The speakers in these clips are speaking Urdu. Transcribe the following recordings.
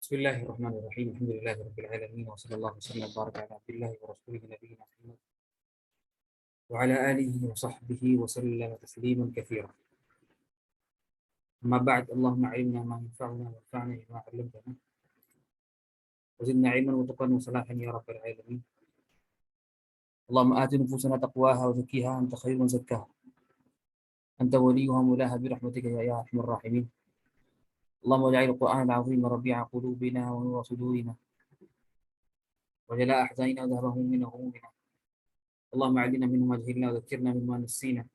بسم الله الرحمن الرحيم الحمد لله رب العالمين وصلى الله وسلم وبارك على عبد الله ورسوله نبينا محمد وعلى آله وصحبه وسلم تسليما كثيرا. أما بعد، اللهم علمنا ما ينفعنا وانفعنا بما علمتنا وزدنا علما وتقى وصلاحا يا رب العالمين. اللهم آت نفوسنا تقواها وزكيها أنت خير من زكاها أنت وليها مولاها برحمتك يا أرحم الراحمين. اللهم اجعل القرآن العظيم ربيع قلوبنا ونور صدورنا وجلاء أحزاننا وذهب همومنا وغمومنا. اللهم علمنا منه ما جهلنا وذكرنا مما نسينا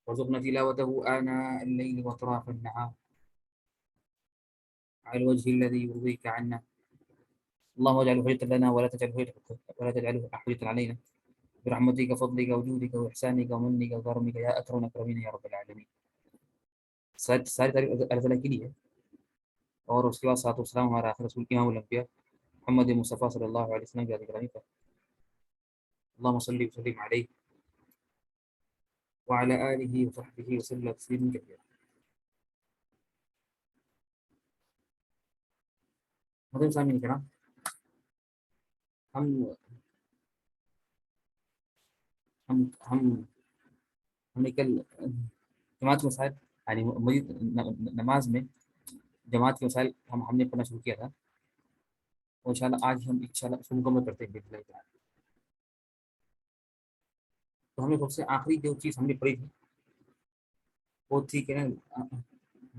وارزقنا تلاوته آناء الليل وأطراف النهار على الوجه الذي يرضيك عنا. اللهم اجعله حجة لنا ولا تجعله حجة علينا برحمتك فضلك وجودك وإحسانك ومنك وكرمك يا أكرم الأكرمين يا رب العالمين. ساری تعریف اللہ تعالیٰ کے لیے ہے، اور اس کے بعد صلوات و سلام ہمارا آخر رسول امام الانبیاء محمد مصطفیٰ صلی اللہ علیہ وسلم کی ذات گرامی پر. اللهم صل وسلم عليه وعلى آله وصحبه وسلم تسليما كثيرا. محترم سامعین کرام، ہم ہم ہم ہم نے کل جماعت کے مسائل یعنی مزید نماز میں جماعت کے مسائل ہم نے پڑھنا شروع کیا تھا، اور انشاءاللہ آج ہم انشاءاللہ اس کو مکمل کرتے ہیں باذن اللہ تعالی. تو ہم نے سب سے آخری جو چیز ہم نے پڑھی تھی وہ تھی کہ نا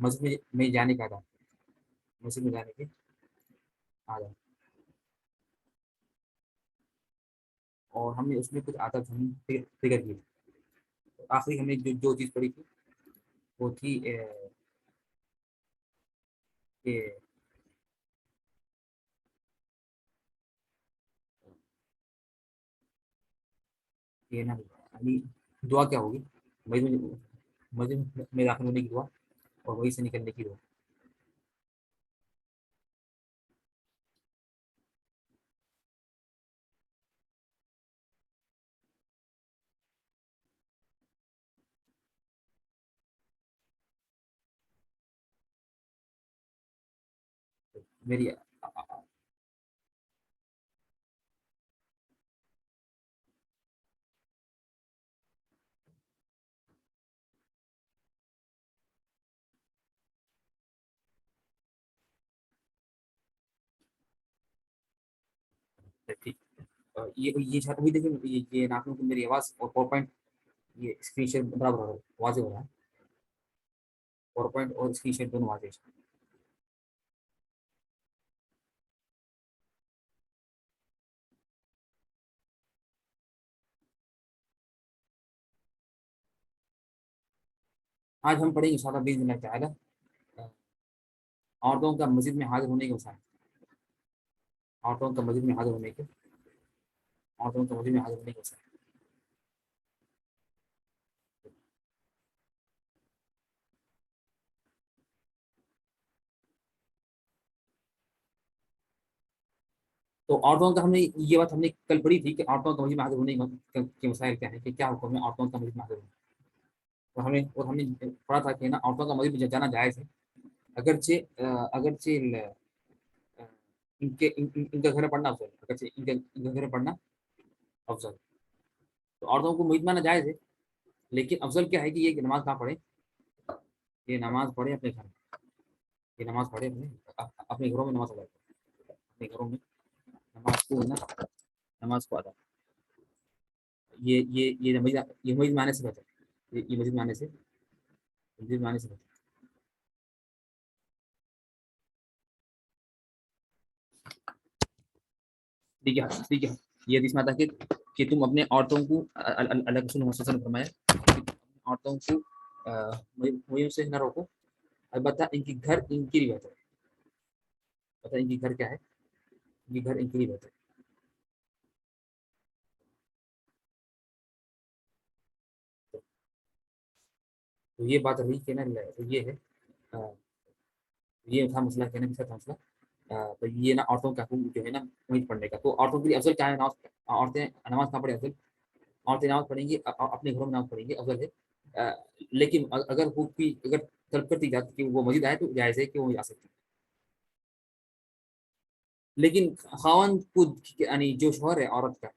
مسجد میں جانے کا آداب، مسجد میں جانے کے آداب. اور ہم نے اس میں کچھ عادت ہم فکر کی. آخری ہم نے جو چیز پڑھی تھی وہ تھی کہ نا یعنی دعا کیا ہوگی مسجد میں داخل ہونے کی دعا اور وہیں سے نکلنے کی دعا. میری ٹھیک یہ شاید وہی دیکھیں یہ ناخنوں کو میری آواز اور پاور پوائنٹ یہ اسکرین شیئر برابر ہو رہا ہے، واضح ہو رہا ہے. پاور پوائنٹ اور اسکرین شیئر دونوں واضح ہے. آج ہم پڑھیں گے انشاءاللہ باذن اللہ تعالی عورتوں کا مسجد میں حاضر ہونے کے مسائل. عورتوں کا مسجد میں حاضر ہونے کے مسائل. تو عورتوں کا ہم نے یہ بات ہم نے کل پڑھی تھی کہ عورتوں کا مسجد میں حاضر ہونے کے مسائل کیا ہیں، کہ کیا حکم ہے عورتوں کا مسجد میں حاضر ہونے. اور ہم نے پڑھا تھا کہ نا عورتوں کا مسجد میں جانا جائز ہے اگرچہ ان کا گھر پڑھنا افضل، اگرچہ ان کا گھر پڑھنا افضل. تو عورتوں کو مسجد میں آنا جائز ہے، لیکن افضل کیا ہے کہ یہ نماز کہاں پڑھے، یہ نماز پڑھے اپنے گھر میں، یہ نماز پڑھے اپنے گھروں میں نماز ادا کرے، اپنے گھروں میں نماز کو ادا. یہ مسجد میں آنے سے بہتر ہے، یہ مسجد میں آنے سے بہتر. ٹھیک ہے. یہ حدیث میں آتا ہے کہ تم اپنے عورتوں کو اللہ کے رسول محمد صلی اللہ علیہ وسلم نے فرمایا کہ تم عورتوں کو وہیوں سے نہ روکو، البتہ ان کی گھر ان کے لیے بہتر ہے. پتہ ان کی گھر کیا ہے، ان کی گھر ان کے لیے بہتر ہے. تو یہ بات رہی کہ نا یہ ہے یہ تھا مسئلہ کہنا بھی تھا مسئلہ. تو یہ نا عورتوں کا حکم جو ہے نا وہیں پڑھنے کا. تو عورتوں کے لیے افضل کیا ہے، عورتیں نماز کہاں پڑھیں افضل، عورتیں نماز پڑھیں گی اپنے گھروں میں نماز پڑھیں گی افضل ہے. لیکن اگر طلب کرتی جاتی کہ وہ مسجد آئے تو جائز ہے کہ وہ جا سکتی. لیکن خاوند کو یعنی جو شوہر ہے عورت کا،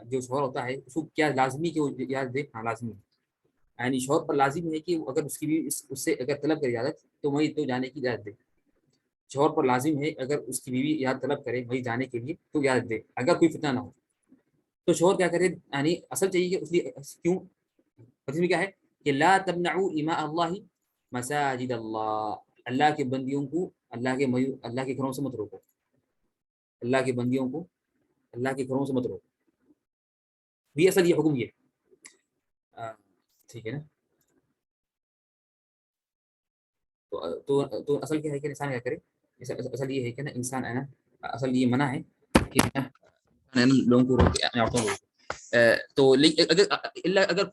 جو شوہر ہوتا ہے اس کو کیا لازمی کہ وہ اجازت دے؟ ہاں لازمی ہے، یعنی شوہر پر لازم ہے کہ اگر اس کی بھی اس سے اگر طلب کرے اجازت تو وہیں تو جانے کی اجازت دے. شوہر پر لازم ہے اگر اس کی بیوی اجازت طلب کرے وہیں جانے کے لیے تو اجازت دے، اگر کوئی فتنہ نہ ہو تو شوہر کیا کرے؟ یعنی اصل چاہیے کہ اس لیے کیوں حدیث میں کیا ہے کہ لا تمنعوا اماء اللہ مساجد اللہ، اللہ کے بندیوں کو اللہ کے گھروں سے مت روکو، اللہ کے بندیوں کو اللہ کے گھروں سے مت روکو. بھی اصل یہ حکم یہ ٹھیک ہے نا. تو اصل کیا ہے کہ انسان کیا کرے؟ اصل یہ ہے کہ نا انسان ہے نا، اصل یہ منع ہے کہ لوگوں کو روکے، عورتوں کو روکے. تو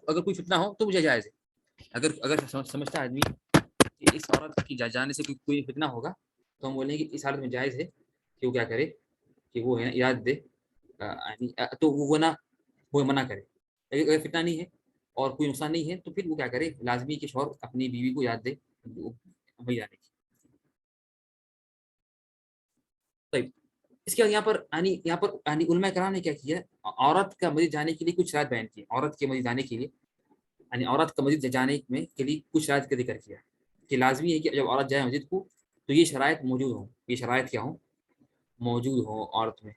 اگر کوئی فتنہ ہو تو مجھے جائز ہے. اگر سمجھتا ہے آدمی کہ اس عورت کی جانے سے کوئی فتنہ ہوگا تو ہم بولیں گے اس حالت میں جائز ہے کہ وہ کیا کرے کہ وہ ہے نا یاد دے، تو وہ نہ وہ منع کرے. اگر فتنہ نہیں ہے اور کوئی نقصان نہیں ہے تو پھر وہ کیا کرے؟ لازمی کہ شوہر اپنی بیوی کو یاد دے وہی جانے کی. طيب اس کے بعد یہاں پر علماء کرام نے کیا کیا؟ عورت کا مسجد جانے کے لیے کچھ شرائط بیان کی. عورت کے مسجد جانے کے لیے یعنی عورت کا مسجد جانے میں کے لیے کچھ شرائط کا ذکر کیا کہ لازمی ہے کہ جب عورت جائے مسجد کو تو یہ شرائط موجود ہوں. یہ شرائط کیا ہوں؟ موجود ہوں عورت میں.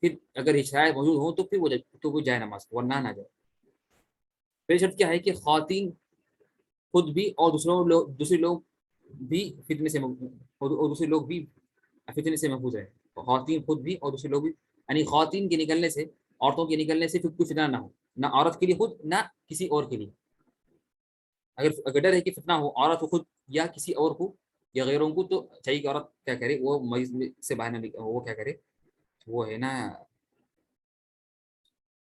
پھر اگر یہ شرائط موجود ہوں تو وہ جائے نماز، ورنہ نہ جائے. پھر شرط کیا ہے کہ خواتین خود بھی اور دوسرے لوگ بھی فتنے سے اور دوسرے لوگ بھی فتنے سے محفوظ رہے. خواتین خود بھی اور دوسرے لوگ بھی، یعنی خواتین کے نکلنے سے، عورتوں کے نکلنے سے پھر کوئی فتنہ نہ ہو، نہ عورت کے لیے خود نہ کسی اور کے لیے. اگر ڈر ہے کہ فتنہ ہو عورت کو خود یا کسی اور کو یا غیروں کو تو چاہیے کہ عورت کیا کرے؟ وہ مسجد سے باہر نہ وہ کیا کرے؟ وہ ہے نا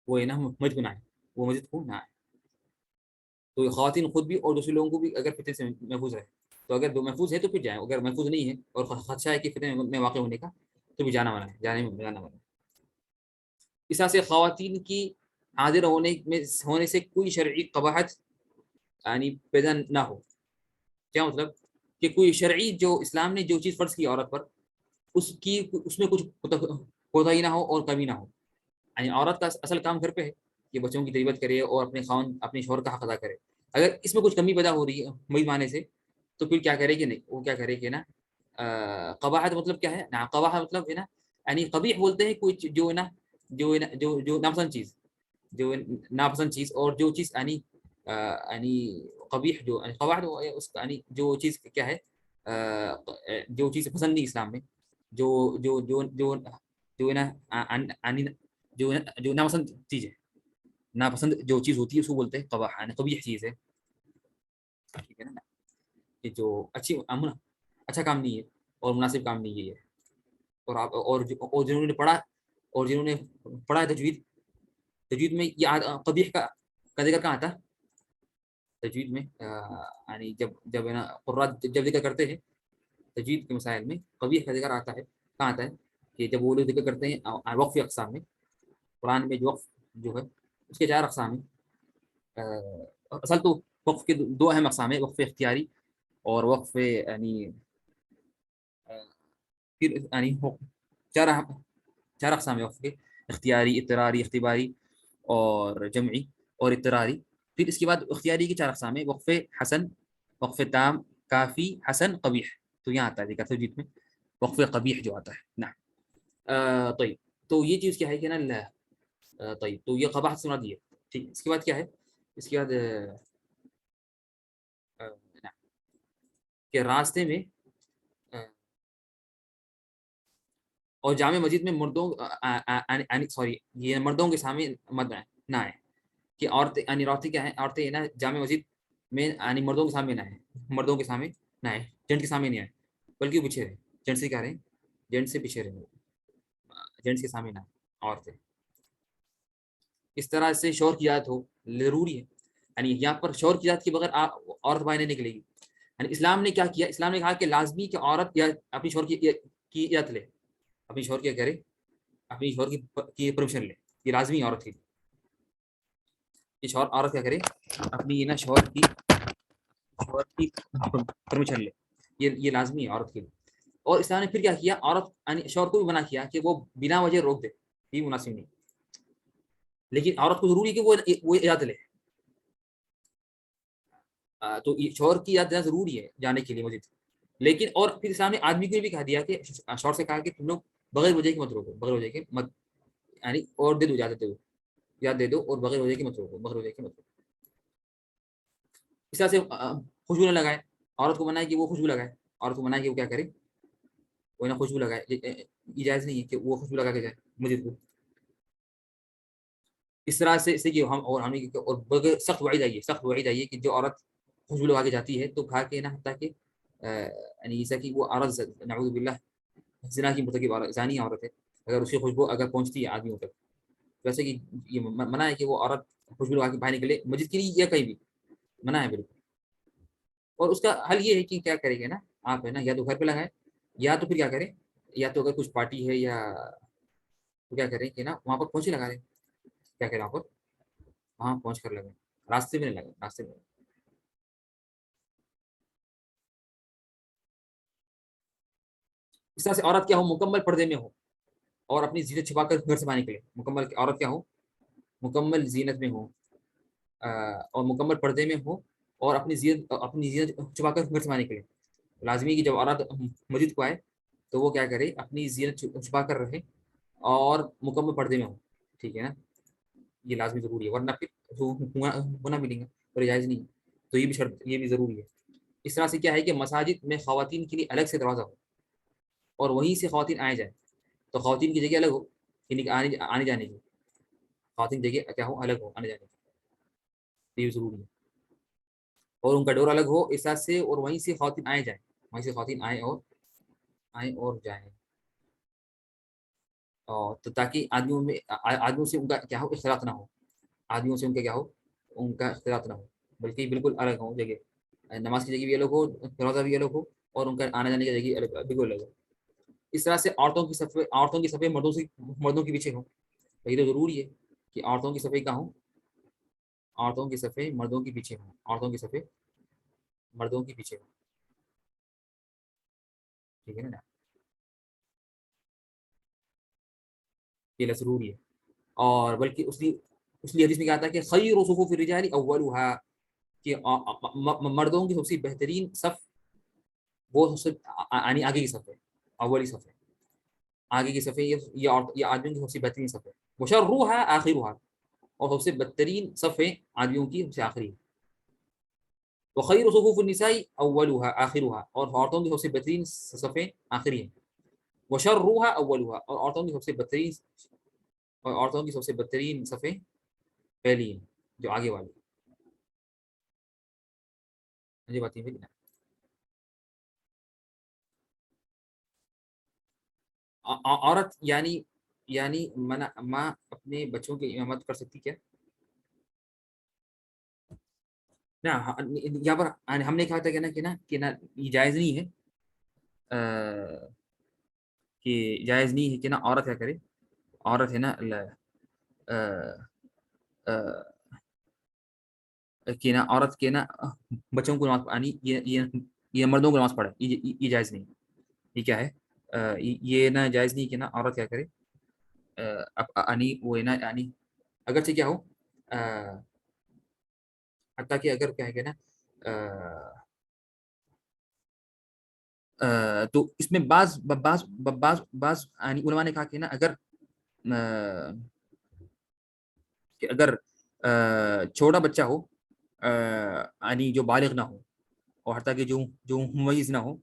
مسجد کو نہ آئے، وہ مسجد کو نہ آئے. تو خواتین خود بھی اور دوسرے لوگوں کو بھی اگر فتنے سے محفوظ رہے تو اگر دو محفوظ ہے تو پھر جائیں، اگر محفوظ نہیں ہے اور خدشہ ہے کہ فتنے میں واقع ہونے کا تو بھی جانا منع ہے، جانا منع ہے. اس طرح سے خواتین کی حاضر ہونے سے کوئی شرعی قباحت یعنی پیدا نہ ہو. کیا مطلب؟ کہ کوئی شرعی جو اسلام نے جو چیز فرض کی عورت پر اس میں کچھ کوتاہی نہ ہو اور کمی نہ ہو. یعنی عورت کا اصل کام گھر پہ ہے کہ بچوں کی تربیت کرے اور اپنے شوہر کا حق ادا کرے. اگر اس میں کچھ کمی پیدا ہو رہی ہے مئی معنی سے تو پھر کیا کرے کہ نہیں، وہ کیا کرے کہ نا قباحت مطلب کیا ہے نا؟ قباحت مطلب ہے نا یعنی قبیح بولتے ہیں کوئی جو ہے نا جو ناپسند چیز، جو ناپسند چیز اور جو چیز یعنی قبیح جو قواعد اس یعنی جو چیز کیا ہے جو چیز پسند نہیں اسلام میں، جو جو جو جو جو ہے نا جو ناپسند چیز ہے، ناپسند جو چیز ہوتی ہے اس کو بولتے ہیں قباح، یعنی قبیح چیز ہے. ٹھیک ہے نا کہ جو اچھا کام نہیں ہے اور مناسب کام نہیں ہے یہ. اور جنہوں نے پڑھا ہے تجوید میں یہ قبیح کا ذکر کہاں آتا؟ تجوید میں یعنی جب ہے نا قرات جب ذکر کرتے ہیں تجوید کے مسائل میں قبیح کا ذکر آتا ہے. کہاں آتا ہے؟ کہ جب وہ لوگ ذکر کرتے ہیں وقف اقسام میں. قرآن میں جو وقف جو ہے اس کے 4 اقسام ہیں. اصل تو وقف کے 2 اہم اقسام ہیں، وقف اختیاری اور وقف یعنی پھر یعنی 4 اقسام ہیں وقف کے: اختیاری، اضطراری، اختباری اور جمعی اور اضطراری. پھر اس کے بعد اختیاری کی 4 اقسام ہیں: وقف حسن، وقف تام، کافی، حسن، قبیح. تو یہاں آتا ہے ذکر تجوید میں وقف قبیح جو آتا ہے نا. طيب تو یہ چیز کیا ہے کہ نا طيب تو یہ قباحت سنا دی ہے. ٹھیک، اس کے بعد کیا ہے؟ اس کے بعد کہ راستے میں اور جامع مسجد میں مردوں کے سامنے مت نہ آئے. کہ عورتیں کیا ہیں؟ عورتیں نا جامع مسجد میں یعنی مردوں کے سامنے نہ آئے، مردوں کے سامنے نہ آئے، جنٹ کے سامنے نہیں آئے بلکہ پیچھے رہے. جنٹ سے کیا رہے؟ جنٹ سے پیچھے رہے، جنٹس کے سامنے نہ آئے عورتیں. اس طرح سے شوہر کی اجازت ہو ضروری ہے. یعنی یہاں پر شوہر کی اجازت کے بغیر عورت باہر نہیں نکلے گی. یعنی اسلام نے کیا کیا؟ اسلام نے کہا کہ لازمی کہ عورت اپنی شوہر کی اجازت لے، اپنی شوہر کیا کرے؟ اپنی شوہر کی پرمیشن لے. یہ لازمی عورت کی عورت کیا کرے؟ اپنی نا شوہر کی پرمیشن لے. یہ لازمی ہے عورت کے لیے. اور اسلام نے پھر کیا کیا، عورت یعنی شوہر کو بھی منع کیا کہ وہ بنا وجہ روک دے، یہ مناسب نہیں، لیکن عورت کو ضروری ہے کہ وہ اجازت لے، تو شوہر کی اجازت دینا ضروری ہے جانے کے لیے مسجد، لیکن اور پھر اسلام نے آدمی کو بھی کہا دیا کہ شوہر سے کہا کہ تم لوگ بغیر وجہ کے مت روکو، بغیر وجہ کے مت، یعنی اور دے دو اجازت دے دو، اجازت دے دو اور بغیر وجہ کے مت روکو، بغیر وجہ کے مت روکو۔ اس طرح سے خوشبو نہ لگائے، عورت کو منع ہے کہ وہ خوشبو لگائے، عورت کو منع ہے کہ وہ کیا کرے، وہ نہ خوشبو لگائے، یہ جائز نہیں ہے کہ وہ خوشبو لگا کے جائے مسجد کو۔ اس طرح سے کہ ہم اور ہمیں اور بغیر سخت وعید آئی ہے، سخت وعید آئی ہے کہ جو عورت خوشبو لگا کے جاتی ہے تو کھا کے نہ حتیٰ کہ یعنی ایسا کہ وہ عورت نعوذ باللہ زنا کی مرتکب زانی عورت ہے، اگر اس کی خوشبو اگر پہنچتی ہے آدمیوں تک، ویسے کہ یہ منع ہے کہ وہ عورت خوشبو لگا کے باہر نکلے مسجد کے لیے یا کہیں بھی، منع ہے بالکل۔ اور اس کا حل یہ ہے کہ کیا کریں گے نا آپ ہے نا، یا تو گھر پہ لگائیں، یا تو پھر کیا کریں، یا تو اگر کچھ پارٹی ہے یا تو کیا کریں کہ نا وہاں پر پہنچے لگا دیں، کیا کریں وہاں پر، وہاں پہنچ کر لگیں، راستے میں نہیں لگیں، راستے میں۔ اس طرح سے عورت کیا ہو مکمل پردے میں ہو اور اپنی زینت چھپا کر گھر سے باہر نکلے، مکمل عورت کیا ہو مکمل زینت میں ہو اور مکمل پردے میں ہو اور اپنی زینت چھپا کر گھر سے باہر نکلے۔ لازمی کہ جب عورت مسجد کو آئے تو وہ کیا کرے، اپنی زینت چھپا کر رہے اور مکمل پردے میں ہو، ٹھیک ہے نا، یہ لازمی ضروری ہے، ورنہ پھر ہونا ملیں گا اور جائز نہیں ہے، تو یہ بھی شرط، یہ بھی ضروری ہے۔ اس طرح سے کیا ہے کہ مساجد میں خواتین کے لیے الگ سے دروازہ ہو اور وہیں سے خواتین آئے جائیں، تو خواتین کی جگہ الگ ہو، یعنی کہ آنے جانے کی خواتین جگہ کیا ہو الگ ہو آنے جانے کی، یہ ضروری ہے، اور ان کا ڈور الگ ہو اس طرح سے، اور وہیں سے خواتین آئے جائیں، وہیں سے خواتین آئیں اور جائیں، اور تو تاکہ آدمیوں سے ان کا کیا ہو اختلاط نہ ہو، آدمیوں سے ان کا کیا ہو ان کا اختلاط نہ ہو، بلکہ بالکل الگ ہو جگہ، نماز کی جگہ بھی الگ ہو، دروازہ بھی الگ ہو، اور ان کا آنے جانے کی جگہ الگ بالکل الگ ہو۔ اس طرح سے عورتوں کی صفیں مردوں کے پیچھے ہوں، یہ تو ضروری ہے کہ عورتوں کی صفیں کہاں ہوں، عورتوں کی صفیں مردوں کے پیچھے ہوں، عورتوں کی صفیں مردوں کے پیچھے ہوں، ٹھیک ہے نا، یہ ضروری ہے۔ اور بلکہ اس لیے حدیث میں کیا آتا ہے کہ خیر صفوف الرجال اولها، کہ مردوں کی سب سے بہترین صف وہ سب سے یعنی آگے کی صف ہے، اولی صف ہے، آگے کی صف ہے، یہ آدمیوں کی سب سے بہترین صف ہے، وشرها آخرها، اور سب سے بدترین صف ہے آدمیوں کی سب سے آخری، وخیر صفوف النساء اولها آخرها، اور عورتوں کی سب سے بہترین صفیں آخری ہیں، وشرها اولها، اور عورتوں کی سب سے بدترین صفیں پہلی ہیں جو آگے والی، مجھے بات نہیں ہے، عورت یعنی ماں اپنے بچوں کی امامت کر سکتی کیا؟ نہ یہاں پر ہم نے کہا تھا کہ نا یہ جائز نہیں ہے کہ جائز نہیں ہے کہ نا عورت کیا کرے، عورت ہے نا کہ نا عورت کے نا بچوں کو نماز پڑھانی، یہ مردوں کو نماز پڑھے، یہ جائز نہیں، یہ کیا ہے یہ نا جائز نہیں کہ نا عورت کیا کرے، وہ ہے نا یعنی اگرچہ کیا ہو حتیٰ کہ اگر کیا ہے کہ نا تو اس میں بعض یعنی علماء نے کہا کہ نا اگر چھوٹا بچہ ہو یعنی جو بالغ نہ ہو، اور حتیٰ کہ جو ممیز نہ ہو،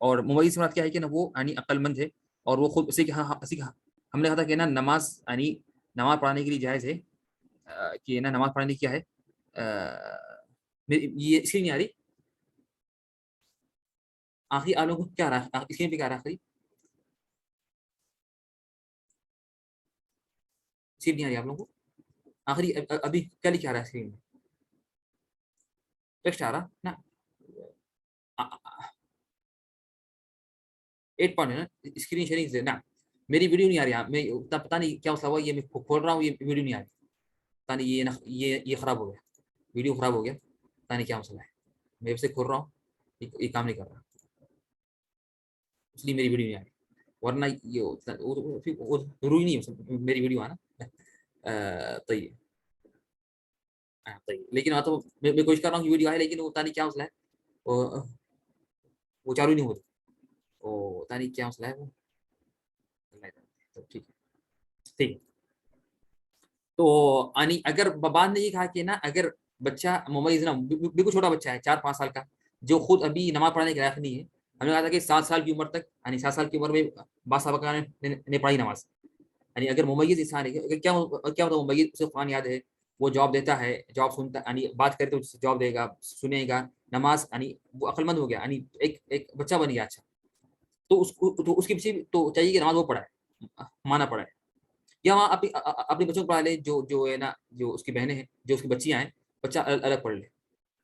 اور ممیز مراد کیا ہے کہ نا وہ یعنی عقل مند ہے، اور وہ خود اسی کے ہم نے کہا تھا کہ نا نماز یعنی نماز پڑھانے کے لیے جائز ہے کہ نا نماز پڑھنے کی کیا ہے یہ اس لیے نہیں آ رہی آخری آپ لوگوں کو کیا رہا ہے اسکرین پہ کیا رہا ہے آخری اسکرین نہیں آ رہی آپ لوگوں کو آخری ابھی کیا لکھا رہا ہے اسکرین میں ٹیکسٹ آ رہا نا 8 پوائنٹ ہے نا اسکرین شیئرنگ سے نا میری ویڈیو نہیں آ رہی میں اتنا پتا نہیں کیا مسئلہ ہوا یہ میں کھول رہا ہوں یہ ویڈیو نہیں آ رہی پتا نہیں یہ خراب ہو گیا ویڈیو خراب ہو گیا پتا نہیں کیا مسئلہ ہے میں سے کھول رہا ہوں یہ کام نہیں کر رہا اس لیے میری ویڈیو نہیں آ رہی، ورنہ یہ وہ ضروری نہیں ہے میری ویڈیو آنا. طيب طيب لیکن تو میں کوشش کر رہا ہوں کہ ویڈیو آئے، لیکن وہ پتہ نہیں کیا مسئلہ ہے، وہ چالو نہیں ہو رہی، وہ پتہ نہیں کیا مسئلہ ہے وہ. ٹھیک ہے ٹھیک. تو یعنی اگر بعد نے یہ کہا کہ نا اگر بچہ ممیز نا بالکل چھوٹا بچہ ہے 4-5 سال کا جو خود ابھی نماز پڑھنے کے لائق نہیں ہے، ہم نے کہا تھا کہ 7 سال کی عمر تک، یعنی 7 سال کی عمر میں بعض صحابہ نے پڑھی نماز. یعنی اگر ممیز انسان ہے، کیا ہوتا ہے ممیز، اسے قرآن یاد ہے، وہ جواب دیتا ہے، جواب سنتا، یعنی بات کرے تو جواب دے گا، سنے گا، نماز، یعنی وہ عقل مند ہو گیا، یعنی ایک بچہ بن گیا. اچھا تو اس کے پیچھے تو چاہیے کہ نماز وہ پڑھائے، مانا پڑھائے، یا وہاں اپنے بچوں کو پڑھا لے، جو ہے نا، جو اس کی بہنیں ہیں، جو اس کی بچیاں ہیں، بچہ الگ پڑھ لے.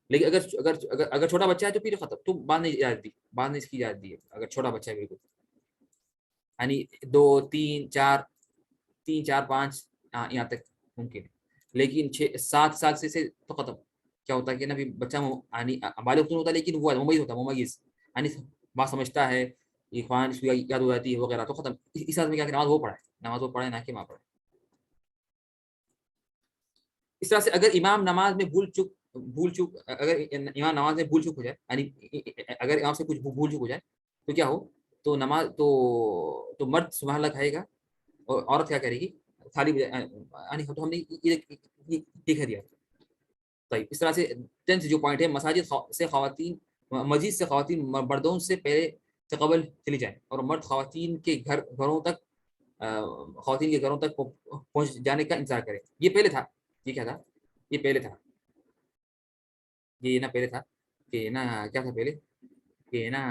لیکن اگر چھوٹا بچہ ہے تو پھر ختم، تو بعد نہیں اجازت دی، بعد نہیں اس کی اجازت دی ہے اگر چھوٹا بچہ ہے بالکل، یعنی 2 3 4 3 4 5 یہاں تک ممکن ہے. لیکن 7 سال سے تو ختم. کیا ہوتا ہے کہ نا بچہ یعنی بالغ تو ہوتا ہے لیکن وہ ممیز ہوتا ہے، ممیز یعنی بات سمجھتا ہے، یہ قرآن اس کو یاد ہو جاتی ہے وغیرہ، تو ختم. اس حالت میں کیا کہ نماز وہ پڑھائے، نماز وہ پڑھے، نہ کہ ماں پڑھے. اس طرح سے اگر امام نماز میں بھول چک اگر امام نماز میں بھول چک ہو جائے، یعنی اگر امام سے کچھ بھول چک ہو جائے تو کیا ہو، تو نماز تو مرد سبحان اللہ کہے گا اور عورت کیا کرے گی، خالی یعنی تو ہم نے یہ کہہ دیا. طيب اس طرح سے 10 جو پوائنٹ ہے، مساجد سے خواتین، مسجد سے خواتین مردوں سے پہلے سے قبل چلی جائیں، اور مرد خواتین کے گھروں تک، خواتین کے گھروں تک پہنچ جانے کا انتظار کرے. یہ پہلے تھا، یہ کیا تھا، یہ پہلے تھا، یہ نا پہلے تھا کہ نا کیا تھا پہلے کہ نا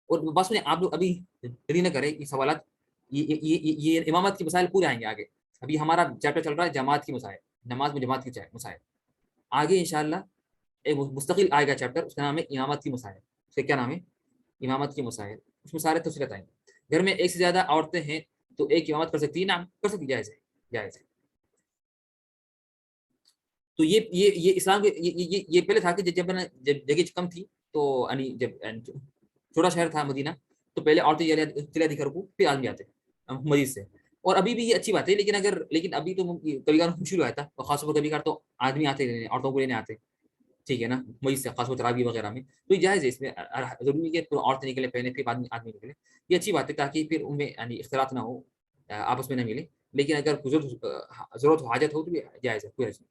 اور بس میں آپ لوگ ابھی دری نہ کریں یہ سوالات، یہ امامت کے مسائل پورے آئیں گے آگے. ابھی ہمارا چیپٹر چل رہا ہے جماعت کی مسائل، نماز میں جماعت کی مسائل. آگے انشاءاللہ ایک مستقل آئے گا چیپٹر، اس کا نام ہے امامت کی مسائل. اس کا کیا نام ہے، امامت کی مسائل. اس میں سارے تفصیلات آئیں گے. گھر میں ایک سے زیادہ عورتیں ہیں تو ایک امامت کر سکتی ہے، نام کر سکتی، جائز ہے، جائز ہے. تو یہ اسلام کے یہ پہلے تھا کہ جب جگہ کم تھی، تو یعنی جب چھوٹا شہر تھا مدینہ، تو پہلے عورتیں چلے آتی گھر کو، پھر آدمی آتے مزید سے. اور ابھی بھی یہ اچھی بات ہے، لیکن ابھی تو کبھی کبھار مشکل ہوا تھا، اور خاص طور پر کبھی کبھار تو آدمی آتے رہنے، عورتوں کو لینے آتے، ٹھیک ہے نا، مزید سے خاص طور تراویح وغیرہ میں. تو یہ جائز ہے، اس میں ضروری ہے کہ عورتیں نکلے پہلے، پھر آدمی نکلے. یہ اچھی بات ہے تاکہ پھر ان میں یعنی اختلاط نہ ہو، آپس میں نہ ملے. لیکن اگر ضرورت حاجت ہو تو بھی جائز ہے، کوئی ایسی.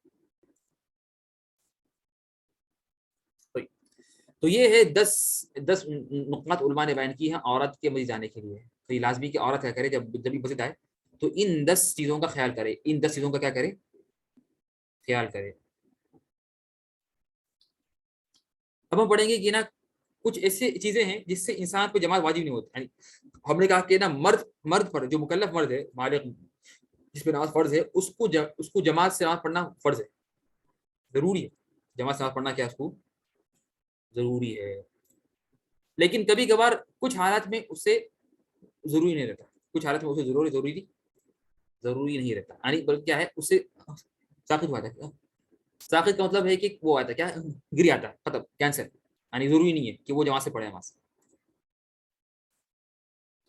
تو یہ ہے 10 نقاط علماء نے بیان کی ہیں عورت کے مسجد جانے کے لیے. تو یہ لازمی کہ عورت کیا کرے، جب بھی مسجد آئے تو ان 10 چیزوں کا خیال کرے، ان 10 چیزوں کا کیا کرے، خیال کرے. اب ہم پڑھیں گے کہ نا کچھ ایسی چیزیں ہیں جس سے انسان پہ جماعت واجب نہیں ہوتی. یعنی ہم نے کہا کہ نا مرد پر، جو مکلف مرد ہے، بالغ، جس پہ نماز فرض ہے، اس کو جماعت سے نماز پڑھنا فرض ہے، ضروری ہے. جماعت سے نماز پڑھنا کیا اس کو ضروری ہے. لیکن کبھی کبھار کچھ حالات میں اس سے ضروری نہیں رہتا، کچھ حالات میں اسے ضروری نہیں رہتا. یعنی بلکہ کیا ہے، اس سے ساقط ہوا تھا. ساقط کا مطلب ہے کہ وہ آتا ہے کیا، گر آتا ہے، ختم، کینسر. یعنی ضروری نہیں ہے کہ وہ جماعت سے پڑھے نماز،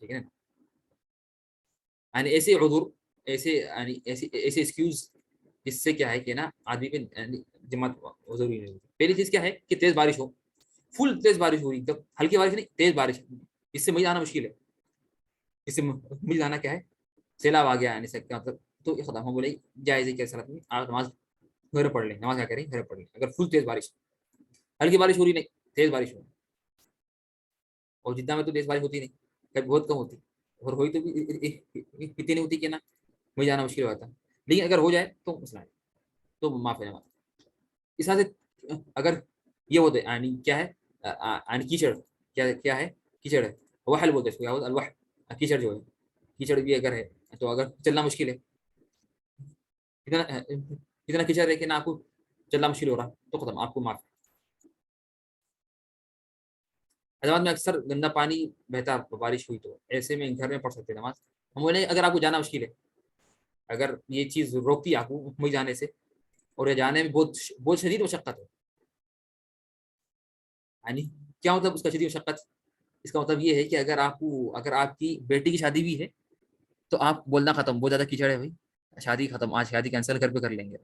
ٹھیک ہے نا. یعنی ایسے عذر، ایسے ایکسکیوز جس سے کیا ہے کہ نا آدمی پہ جماعت ضروری نہیں ہوتی. پہلی چیز کیا ہے کہ تیز بارش ہو، فل تیز بارش ہو رہی، ایک دم ہلکی بارش نہیں، تیز بارش. اس سے مسجد آنا مشکل ہے، اس سے مسجد آنا کیا ہے، سیلاب آ گیا، یعنی مطلب تو یہ ختم. ہم بولے جائز ہے کہ صورت میں آپ نماز گھر پڑھ لیں، نماز کیا کریں، گھر پڑھ لیں. اگر فل تیز بارش، ہلکی بارش ہو رہی نہیں، تیز بارش ہو رہی. اور جتنا میں تو تیز بارش ہوتی نہیں، کبھی بہت کم ہوتی، اور ہوئی تو اتنی نہیں ہوتی کہ نا مجھے جانا مشکل ہوا تھا. لیکن اگر ہو جائے تو مسئلہ ہے، تو معاف ہے نماز. اس طرح سے اگر یہ ہوتے یعنی کیا ہے، یعنی کیچڑ، کیا ہے، کیچڑ ہے، وحل بولتے ہیں اس کو، الوح، کیچڑ جو ہے، کیچڑ بھی اگر ہے تو اگر چلنا مشکل ہے، اتنا کیچڑ ہے کہ نا آپ کو چلنا مشکل ہو رہا، تو ختم، آپ کو معاف. حیدرآباد میں اکثر گندا پانی بہتا، بارش ہوئی تو ایسے میں گھر میں پڑھ سکتے نماز. ہم بولے اگر آپ کو جانا مشکل ہے، اگر یہ چیز روکتی ہے آپ کو وہیں جانے سے، اور یہ جانے میں بہت شدید مشقت ہے، یعنی کیا مطلب اس کا شدید مشقت؟ اس کا مطلب یہ ہے کہ اگر آپ کی بیٹی کی شادی بھی ہے تو آپ بولنا ختم، بہت زیادہ کیچڑ ہے بھائی، شادی ختم، آج شادی کینسل گھر پہ کر لیں گے،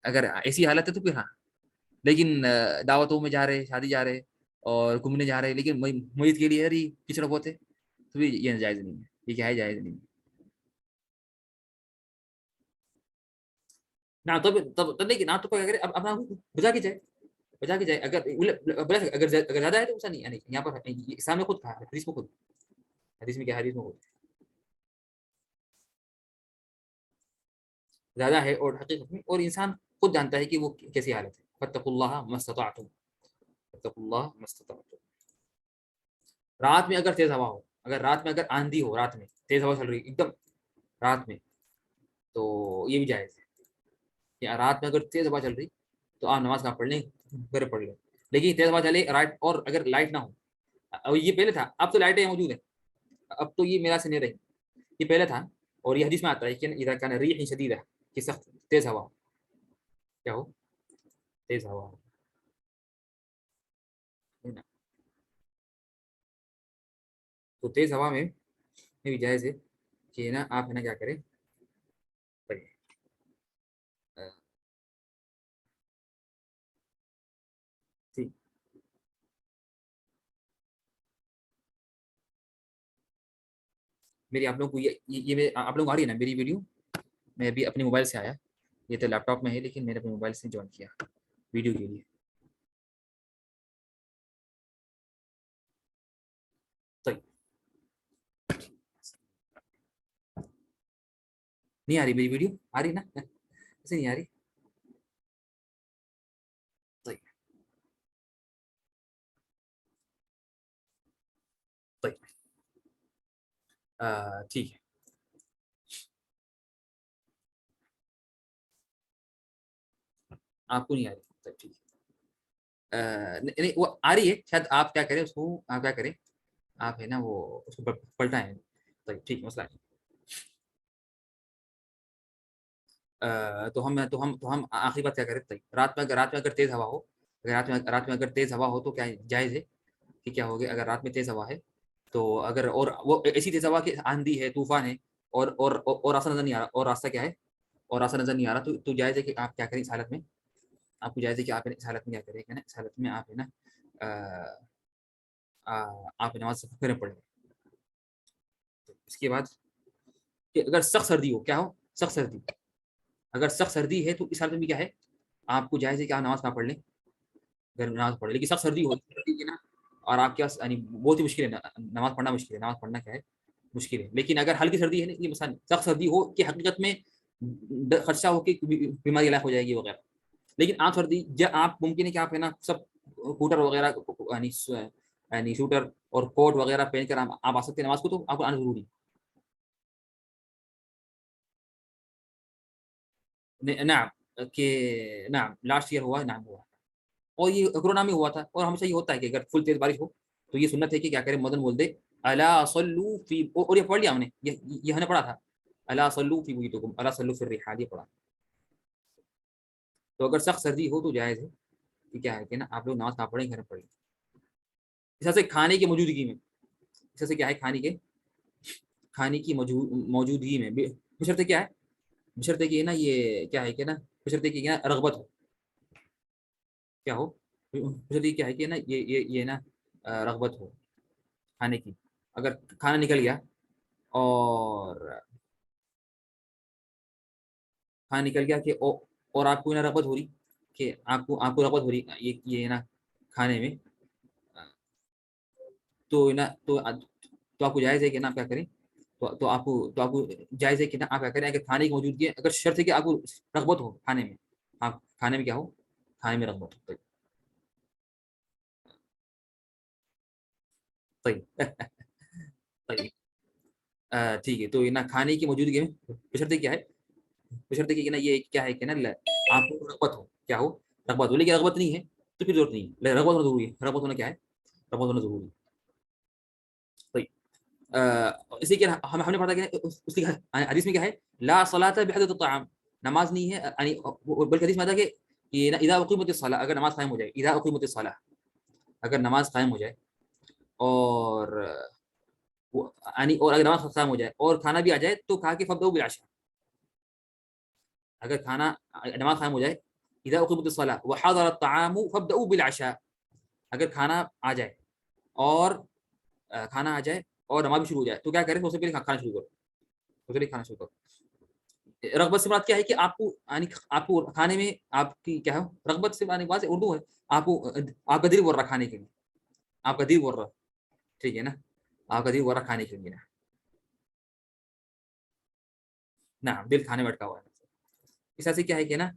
اگر ایسی حالت ہے تو پھر ہاں. لیکن دعوتوں میں جا رہے، شادی جا رہے اور گھومنے جا رہے، لیکن میت کے لیے ارے کچڑ بہت ہے، تو یہ جائز نہیں ہے. یہ کیا ہے؟ جائز نہیں ہے. نہ تب لیکن آپ تو کیا کرے، اب اپنا بجا کے جائے، بجا کے جائے. اگر زیادہ ہے تو ایسا نہیں، یعنی یہاں پر اسلام نے خود کہا ہے، حدیث میں خود، حدیث میں کیا ہے؟ حدیث میں خود زیادہ ہے، اور حقیقت میں اور انسان خود جانتا ہے کہ وہ کیسی حالت ہے. فاتقوا اللہ ما استطعتم، فاتقوا اللہ ما استطعتم. رات میں اگر تیز ہوا ہو، اگر رات میں اگر آندھی ہو، رات میں تیز ہوا چل رہی ایک دم رات میں، تو یہ بھی جائز ہے کہ رات میں اگر تیز ہوا چل رہی تو آپ نماز کہاں پڑھ لیں؟ گھر پڑھ لیں. لیکن تیز ہوا چلے رائٹ، اور اگر لائٹ نہ ہو، اب یہ پہلے تھا، اب تو لائٹیں موجود ہیں، اب تو یہ میرا سے نہیں رہی، یہ پہلے تھا. اور یہ حدیث میں آتا ہے کہ اذا کان ریح شدیدہ، کہ سخت تیز ہوا، کیا ہو؟ تیز ہوا ہے نا. تو تیز ہوا میں بھی جائز ہے کہ نا آپ ہے نا کیا کریں، پڑھیں. ٹھیک. میری آپ لوگوں کو آپ لوگوں کو آ رہی ہے نا میری ویڈیو؟ میں ابھی اپنے موبائل سے آیا، یہ تو لیپ ٹاپ میں ہے لیکن میں نے اپنے موبائل سے جوائن کیا ویڈیو کے لیے. طيب نہیں آ رہی میری ویڈیو؟ آ رہی نا؟ ایسے نہیں آ رہی. طيب طيب ٹھیک ہے. آپ کو نہیں آ رہی؟ طيب ٹھیک ہے. نہیں وہ آ رہی ہے شاید. آپ کیا کریں اس کو، آپ کیا کریں، آپ ہے نا وہ اس کو پلٹائیں. طيب ٹھیک، مسئلہ نہیں. تو ہم آخری بات کیا کریں. طيب رات میں اگر تیز ہوا ہو، اگر رات میں اگر تیز ہوا ہو تو کیا جائز ہے کہ کیا ہوگا اگر رات میں تیز ہوا ہے تو اگر اور وہ ایسی تیز ہوا کہ آندھی ہے، طوفان ہے، اور راستہ نظر نہیں آ رہا، اور راستہ کیا ہے، اور راستہ نظر نہیں آ رہا، تو جائز ہے کہ آپ کیا کریں اس حالت میں. آپ کو جائز ہے کہ آپ اس حالت میں کیا کریں، اس حالت میں آپ ہے نا آپ نماز پھر پڑھیں. اس کے بعد کہ اگر سخت سردی ہو، کیا ہو، سخت سردی، اگر سخت سردی ہے تو اس حالت میں کیا ہے، آپ کو جائز ہے کہ آپ نماز کہاں پڑھ لیں، گھر میں نماز پڑھ لیں. لیکن سخت سردی ہو نا، اور آپ کے پاس یعنی بہت ہی مشکل ہے، نماز پڑھنا مشکل ہے، نماز پڑھنا کیا ہے، مشکل ہے. لیکن اگر ہلکی سردی ہے نا، یہ مثلا سخت سردی ہو کہ حقیقت میں خدشہ ہو کہ بیماری لاحق ہو جائے گی وغیرہ، لیکن عام سردی آپ ممکن ہے کہ آپ ہے نا سب کوٹر وغیرہ یعنی شوٹر اور کوٹ وغیرہ پہن کر آپ آ سکتے ہیں نماز کو، تو آپ کو آنا ضروری ہے. نعم کہ نعم لاسٹ ایئر ہوا، نعم ہوا، اور یہ کورونا میں ہوا تھا. اور ہمیشہ یہ ہوتا ہے کہ اگر فل تیز بارش ہو تو یہ سنت ہے کہ کیا کرے، مدن بول دے الا صلو فی، اور یہ پڑھ لیا ہم نے، یہ ہم نے پڑھا تھا، الا صلو فی بیوتکم الا صلو فی الرحال، یہ پڑھا. تو اگر سخت سردی ہو تو جائز ہے کہ کیا ہے کہ نا آپ لوگ نماز نہ پڑھیں، گھر میں پڑھیں. اس سے کھانے کی موجودگی میں، اس سے کیا ہے، کھانے کی موجودگی میں بشرطے کیا ہے، بشرطے کہ نا یہ کیا ہے کہ نا، بشرطے کہ نا رغبت ہو، کیا ہو، بشرطے کیا ہے کہ نا یہ نا رغبت ہو کھانے کی. اگر کھانا نکل گیا اور کھانا نکل گیا کہ اور آپ کو نا رغبت ہو رہی، کہ آپ کو رغبت ہو رہی یہ نا کھانے میں، تو آپ کو جائز ہے کہ نا آپ کیا کریں، تو آپ کو جائز ہے کہ نا آپ کیا کریں، اگر کھانے کی موجودگی ہے، اگر شرط ہے کہ آپ کو رغبت ہو کھانے میں، آپ کھانے میں کیا ہو، کھانے میں رغبت ہو. طيب طيب ٹھیک ہے. تو یہ نا کھانے کی موجودگی میں بشرطے کیا ہے، بشرطے کہ نا یہ کیا ہے کہ نا آپ کو رغبت ہو، کیا ہو، رغبت ہو. لیکن رغبت نہیں ہے تو پھر ضرورت نہیں ہے، رغبت ہونا ضروری ہے. رغبت ہونا کیا ہے، رغبت ہونا ضروری ہے. طيب اسی کے ہم نے پڑھا کہ اس کی حدیث میں کیا ہے، لا صلاۃ بحضرۃ الطعام، نماز نہیں ہے، یعنی بلکہ حدیث میں آتا ہے کہ اذا اقیمت الصلاۃ، اگر نماز قائم ہو جائے، اذا اقیمت الصلاۃ، اگر نماز قائم ہو جائے اور یعنی اور اگر نماز قائم ہو جائے اور کھانا بھی آ جائے تو کہا کہ فبدؤ بالعشاء. اگر کھانا نماز قائم ہو جائے اذا اقیمت الصلاۃ وحضر الطعام فابدؤوا بالعشاء, اگر کھانا آ جائے اور کھانا آ جائے اور نماز بھی شروع ہو جائے تو کیا کریں, سب سے پہلے کھانا شروع کرو, سب سے پہلے کھانا شروع کرو. رغبت سے مراد کیا ہے کہ آپ کو یعنی آپ کو کھانے میں آپ کی کیا ہے رغبت سے یعنی بات اردو ہے, آپ کو آپ کا دل بول رہا کھانے کے لیے, آپ کا دل بول رہا, ٹھیک ہے نا, آپ کا دل بول رہا کھانے کے لیے نا, نا دل کھانے میں اٹکا ہوا ہے. اس طرح سے کیا ہے کہ نا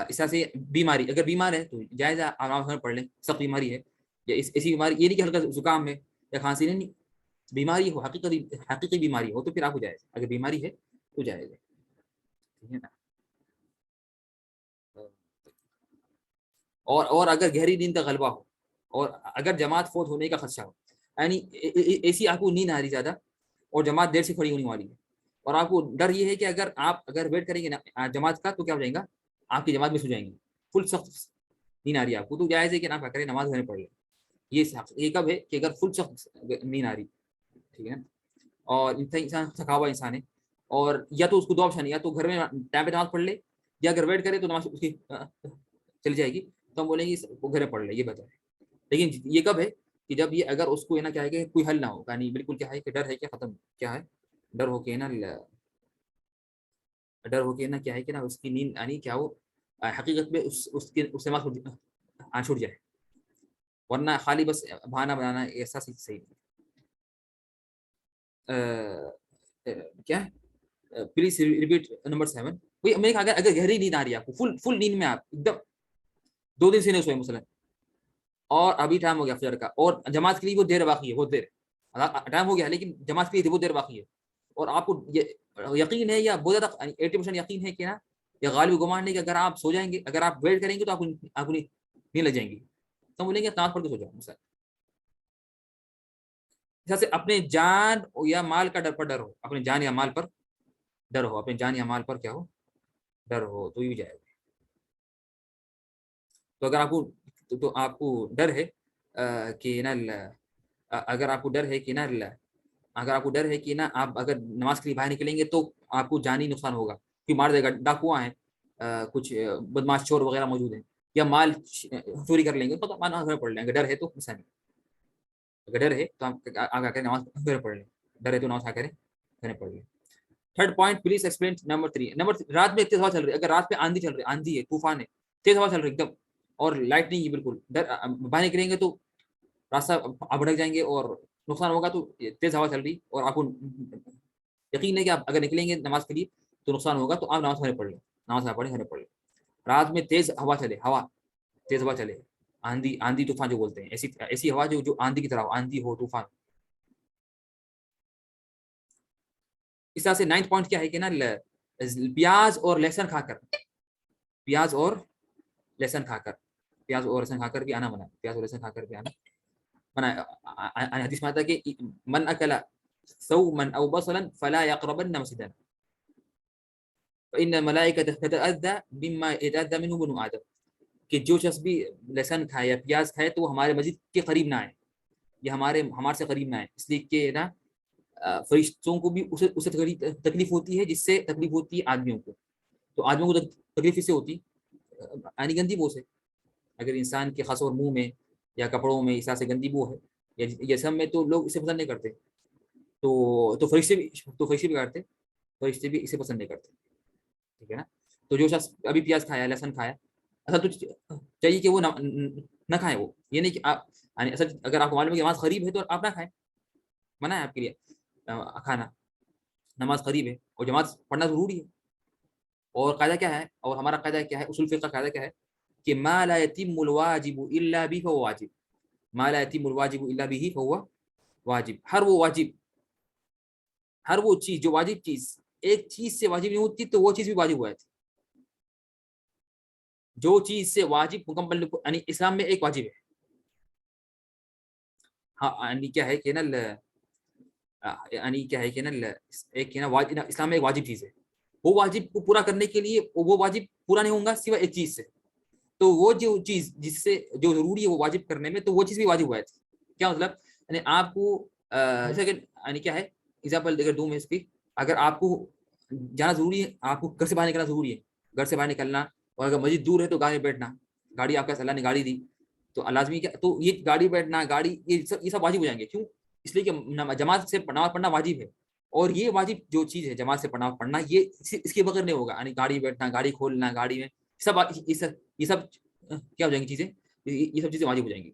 اس طرح سے بیماری, اگر بیمار ہے تو جائز آرام پڑھ لیں, سخت بیماری ہے یا ایسی بیماری یہ نہیں کہ ہلکا زکام ہے یا کھانسی, نہیں بیماری ہو, حقیقی بیماری ہو تو پھر آپ کو جائز, اگر بیماری ہے تو جائز ہے, ٹھیک ہے نا. اور اگر گہری نیند کا غلبہ ہو اور اگر جماعت فوت ہونے کا خدشہ ہو, یعنی ایسی آپ کو نیند آ رہی زیادہ اور جماعت دیر سے کھڑی ہونے والی ہے اور آپ کو ڈر یہ ہے کہ اگر ویٹ کریں گے نا جماعت کا تو کیا ہو جائیں گا, آپ کی جماعت میں سو جائیں گی, فل سخت نیند آ رہی ہے آپ کو, تو جائز ہے کہ آپ کیا کریں نماز گھر میں پڑھ لیں. یہ کب ہے کہ اگر فل سخت نیند آ رہی, ٹھیک ہے نا, اور انسان تھکا ہوا انسان ہے اور یا تو اس کو دو آپشن ہے, یا تو گھر میں ٹائم پہ نماز پڑھ لے یا اگر ویٹ کرے تو نماز اس کی چل جائے گی تو ہم بولیں گے وہ گھر میں پڑھ لے, یہ بتا ہے. لیکن یہ کب ہے کہ جب یہ اگر اس کو نا کیا ہے کہ کوئی حل نہ ہو, یعنی بالکل کیا ہے کہ ڈر ہے کہ ختم کیا ہے, ڈر ہو کے نا ڈر ہو کے نا کیا ہے کہ نا اس کی نیند یعنی کیا ہو حقیقت میں اس کے اس سے چھوٹ جائے, ورنہ خالی بس بہانہ بنانا ایسا صحیح کیا پلیز ریپیٹ نمبر 7. میں اگر گہری نیند آ رہی ہے آپ کو, فل نیند میں آپ ایک دم 2 دن سے نہیں سوئے مثلا اور ابھی ٹائم ہو گیا فجر کا اور جماعت کے لیے وہ دیر باقی ہے, بہت دیر ٹائم ہو گیا لیکن جماعت کے لیے بہت دیر باقی ہے اور آپ کو یقین ہے یا بہت زیادہ 80% یقین ہے کہ نا یا غالب گمان ہے کہ اگر آپ سو جائیں گے, اگر آپ ویٹ کریں گے تو آپ کو نہیں لگ جائیں گی, تو بولیں گے نماز پڑھ کے سو جاؤ. مثلا جیسے اپنے جان یا مال کا ڈر ہو, اپنے جان یا مال پر ڈر ہو, اپنے جان یا مال پر کیا ہو ڈر ہو تو یہ جائے گا. تو اگر آپ کو ڈر ہے کہ نا اگر آپ کو ڈر ہے کہ نا اگر آپ کو ڈر ہے کہ نا آپ اگر نماز کے لیے باہر نکلیں گے تو آپ کو جانی نقصان ہوگا, کوئی مار دے گا, ڈاکواں ہیں, کچھ بدماش چور وغیرہ موجود ہیں, یا مال چوری کر لیں گے تو نماز پڑھ لیں گے. ڈر ہے تو نہیں, اگر ڈر ہے تو آپ آگے کریں نماز گھر پڑھ لیں, ڈر ہے تو نماز کریں گھر پڑھ لیں. Third point please explain number 3. رات میں تیز ہوا چل رہی ہے, اگر رات میں آندھی چل رہی ہے, آندھی ہے, طوفان ہے, تیز ہوا چل رہی ہے ایک دم اور لائٹ نہیں ہے بالکل, باہر نکلیں گے تو راستہ آپ بھٹک جائیں گے اور نقصان ہوگا. تو تیز ہوا چل رہی اور آپ کو یقین ہے کہ آپ اگر نکلیں گے نماز کے لیے تو نقصان ہوگا, تو آپ نماز گھر پڑھ لیں, نماز نہ پڑھیں گھر پڑھ لیں. رات میں تیز ہوا چلے, تیز ہوا چلے, آندھی طوفان جو بولتے ہیں, ایسی ہوا جو آندھی کی طرح ہو, آندھی ہو, طوفان. اس طرح سے 9 پوائنٹ کیا ہے کہ نا پیاز اور لہسن کھا کر, پیاز اور لہسن کھا کر بھی آنا منع, پیاز اور لہسن کھا کر بھی آنا منع. حدیث میں آتا ہے کہ من اکل ثوما او بصلا فلا يقربن مسجدنا فان الملائکه تتاذى مما يتاذى منه بنو آدم, کہ جو شخص بھی لہسن کھائے یا پیاز کھائے تو وہ ہمارے مسجد کے قریب نہ آئے, یا ہمارے سے قریب نہ آئے, اس لیے کہ نا فرشتوں کو بھی اسے تکلیف ہوتی ہے جس سے تکلیف ہوتی ہے آدمیوں کو. تو آدمیوں کو تکلیف اس سے ہوتی یعنی گندی بو سے, اگر انسان کے خاص اور منہ میں یا کپڑوں میں اس طرح سے گندی بو ہے یا جسم میں تو لوگ اسے پسند نہیں کرتے, تو فرشتے بھی کرتے, فرشتے بھی اسے پسند نہیں کرتے, ٹھیک ہے نا. تو جو شخص ابھی پیاز کھایا, لہسن کھایا, اصل تو چاہیے کہ وہ نہ کھائیں, وہ یہ نہیں کہ آپ یعنی اصل اگر آپ کو معلوم ہے کہ نماز قریب ہے تو آپ نہ کھائیں, منع ہے آپ کے لیے کھانا, نماز قریب ہے اور جماعت پڑھنا ضروری ہے. اور قاعدہ کیا ہے, اور ہمارا قاعدہ کیا ہے, اصول فقہ کا قاعدہ کیا ہے کہ ما لا يتم الواجب الا به فهو واجب, ما لا يتم الواجب الا به فهو واجب. ہر وہ چیز جو واجب چیز ایک چیز سے واجب نہیں ہوتی تو وہ چیز بھی واجب ہو جاتی. جو چیز سے واجب مکمل یعنی اسلام میں ایک واجب ہے, ہاں یعنی کیا ہے کہ نا یعنی کیا ہے کہ نا ایک اسلام میں ایک واجب چیز ہے, وہ واجب کو پورا کرنے کے لیے وہ واجب پورا نہیں ہوگا سوائے ایک چیز سے, تو وہ جو چیز جس سے جو ضروری ہے وہ واجب کرنے میں، تو وہ چیز بھی واجب ہو جاتی ہے. کیا مطلب؟ یعنی آپ کو جیسے کہ یعنی کیا ہے ایگزامپل اگر دوں میں اس کی، اگر آپ کو جانا ضروری ہے، آپ کو گھر سے باہر نکلنا ضروری ہے، گھر سے باہر نکلنا، اور اگر مسجد دور ہے تو گاڑی میں بیٹھنا، گاڑی آپ کا اللہ نے گاڑی دی تو لازمی کیا، تو یہ گاڑی بیٹھنا، گاڑی، یہ سب واجب ہو جائیں گے. کیوں؟ اس لیے کہ جماعت سے نماز پڑھنا واجب ہے، اور یہ واجب جو چیز ہے جماعت سے پڑھنا یہ اس کے بغیر نہیں ہوگا. یعنی گاڑی بیٹھنا، گاڑی کھولنا، گاڑی میں یہ سب کیا ہو جائیں گی چیزیں، یہ سب چیزیں واجب ہو جائیں گی.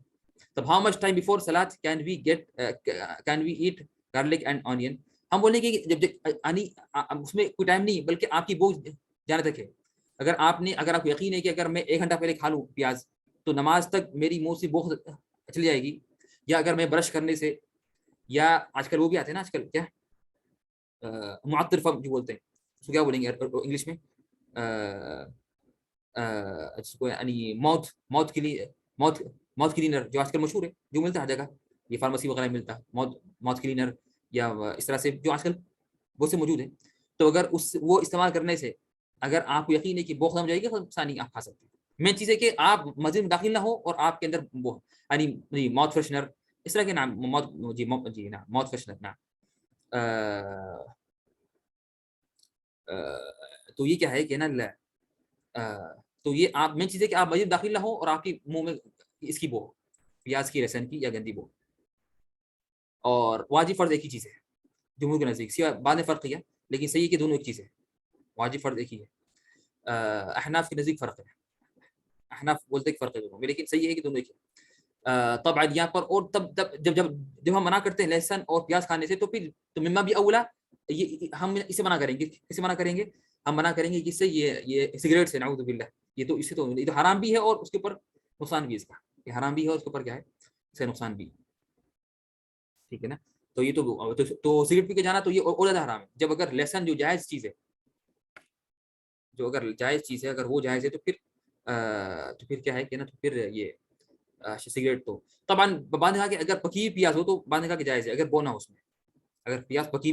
تب ہاؤ مچ ٹائم بیفور صلاۃ can we eat garlic and onion? ہم بولیں گے کہ جب اس میں کوئی ٹائم نہیں بلکہ آپ کی بھوک جانے تک ہے. اگر آپ کو یقین ہے کہ اگر میں 1 گھنٹہ پہلے کھا لوں پیاز تو نماز تک میری منہ سے بھوک چلی جائے گی. یا اگر میں برش کرنے سے، یا آج کل وہ بھی آتے ہیں نا، آج کل کیا معطر جو بولتے ہیں، اس کو کیا بولیں گے انگلش میں، یعنی ماؤتھ کلینر جو آج کل مشہور ہے، جو ملتا ہے ہر جگہ، یہ فارمیسی وغیرہ میں ملتا ہے ماؤتھ کلینر، یا اس طرح سے جو آج کل بہت سے موجود ہیں. تو اگر وہ استعمال کرنے سے اگر آپ کو یقین ہے کہ بہت ختم ہو جائے گی تو ثانی آپ کھا سکتے ہیں. مین چیز ہے کہ آپ مسجد میں داخل نہ ہو اور آپ کے اندر یعنی ماؤتھ فریشنر اس طرح کے نام، ماؤتھ فریشنر نام. تو یہ کیا ہے کہ نا تو یہ آپ مین چیز ہے کہ آپ مسجد داخل نہ ہو اور آپ کی منہ میں اس کی بو، پیاز کی، لہسن کی یا گندی بو. اور واجب فرض ایک ہی چیز ہے جمہور کے نزدیک، سوا بعد نے فرق کیا لیکن صحیح ہے کہ دونوں ایک چیز ہے. واجب فرض ایک ہی ہے. احناف کے نزدیک فرق ہے، احناف بولتے ہیں فرق ہے دونوں میں، لیکن صحیح ہے کہ دونوں ایک ہے. طبعا یہاں پر اور تب جب ہم منع کرتے ہیں لہسن اور پیاز کھانے سے، تو پھر تو مما بھی اولا یہ ہم اسے منع کریں گے. کسے منع کریں گے؟ ہم منع کریں گے کہ اس سے یہ سگریٹ سے، نعوذ باللہ، یہ تو اس سے تو یہ تو حرام بھی ہے اور اس کے اوپر نقصان بھی ہے. اس کا یہ حرام بھی ہے اور اس کے اوپر کیا ہے، اس کا نقصان بھی. ٹھیک ہے نا؟ تو یہ تو سگریٹ پی کے جانا تو یہ اور زیادہ حرام ہے. جب اگر لہسن جو جائز چیز ہے، جو اگر جائز چیز ہے، اگر وہ جائز ہے تو پھر کیا ہے کہ نا، تو پھر یہ سگریٹ تو طبعا باندھ کہ اگر پکی پیاز ہو تو باندھ کہ جائز ہے اگر بو نہ ہو اس میں. اگر پیاز پکی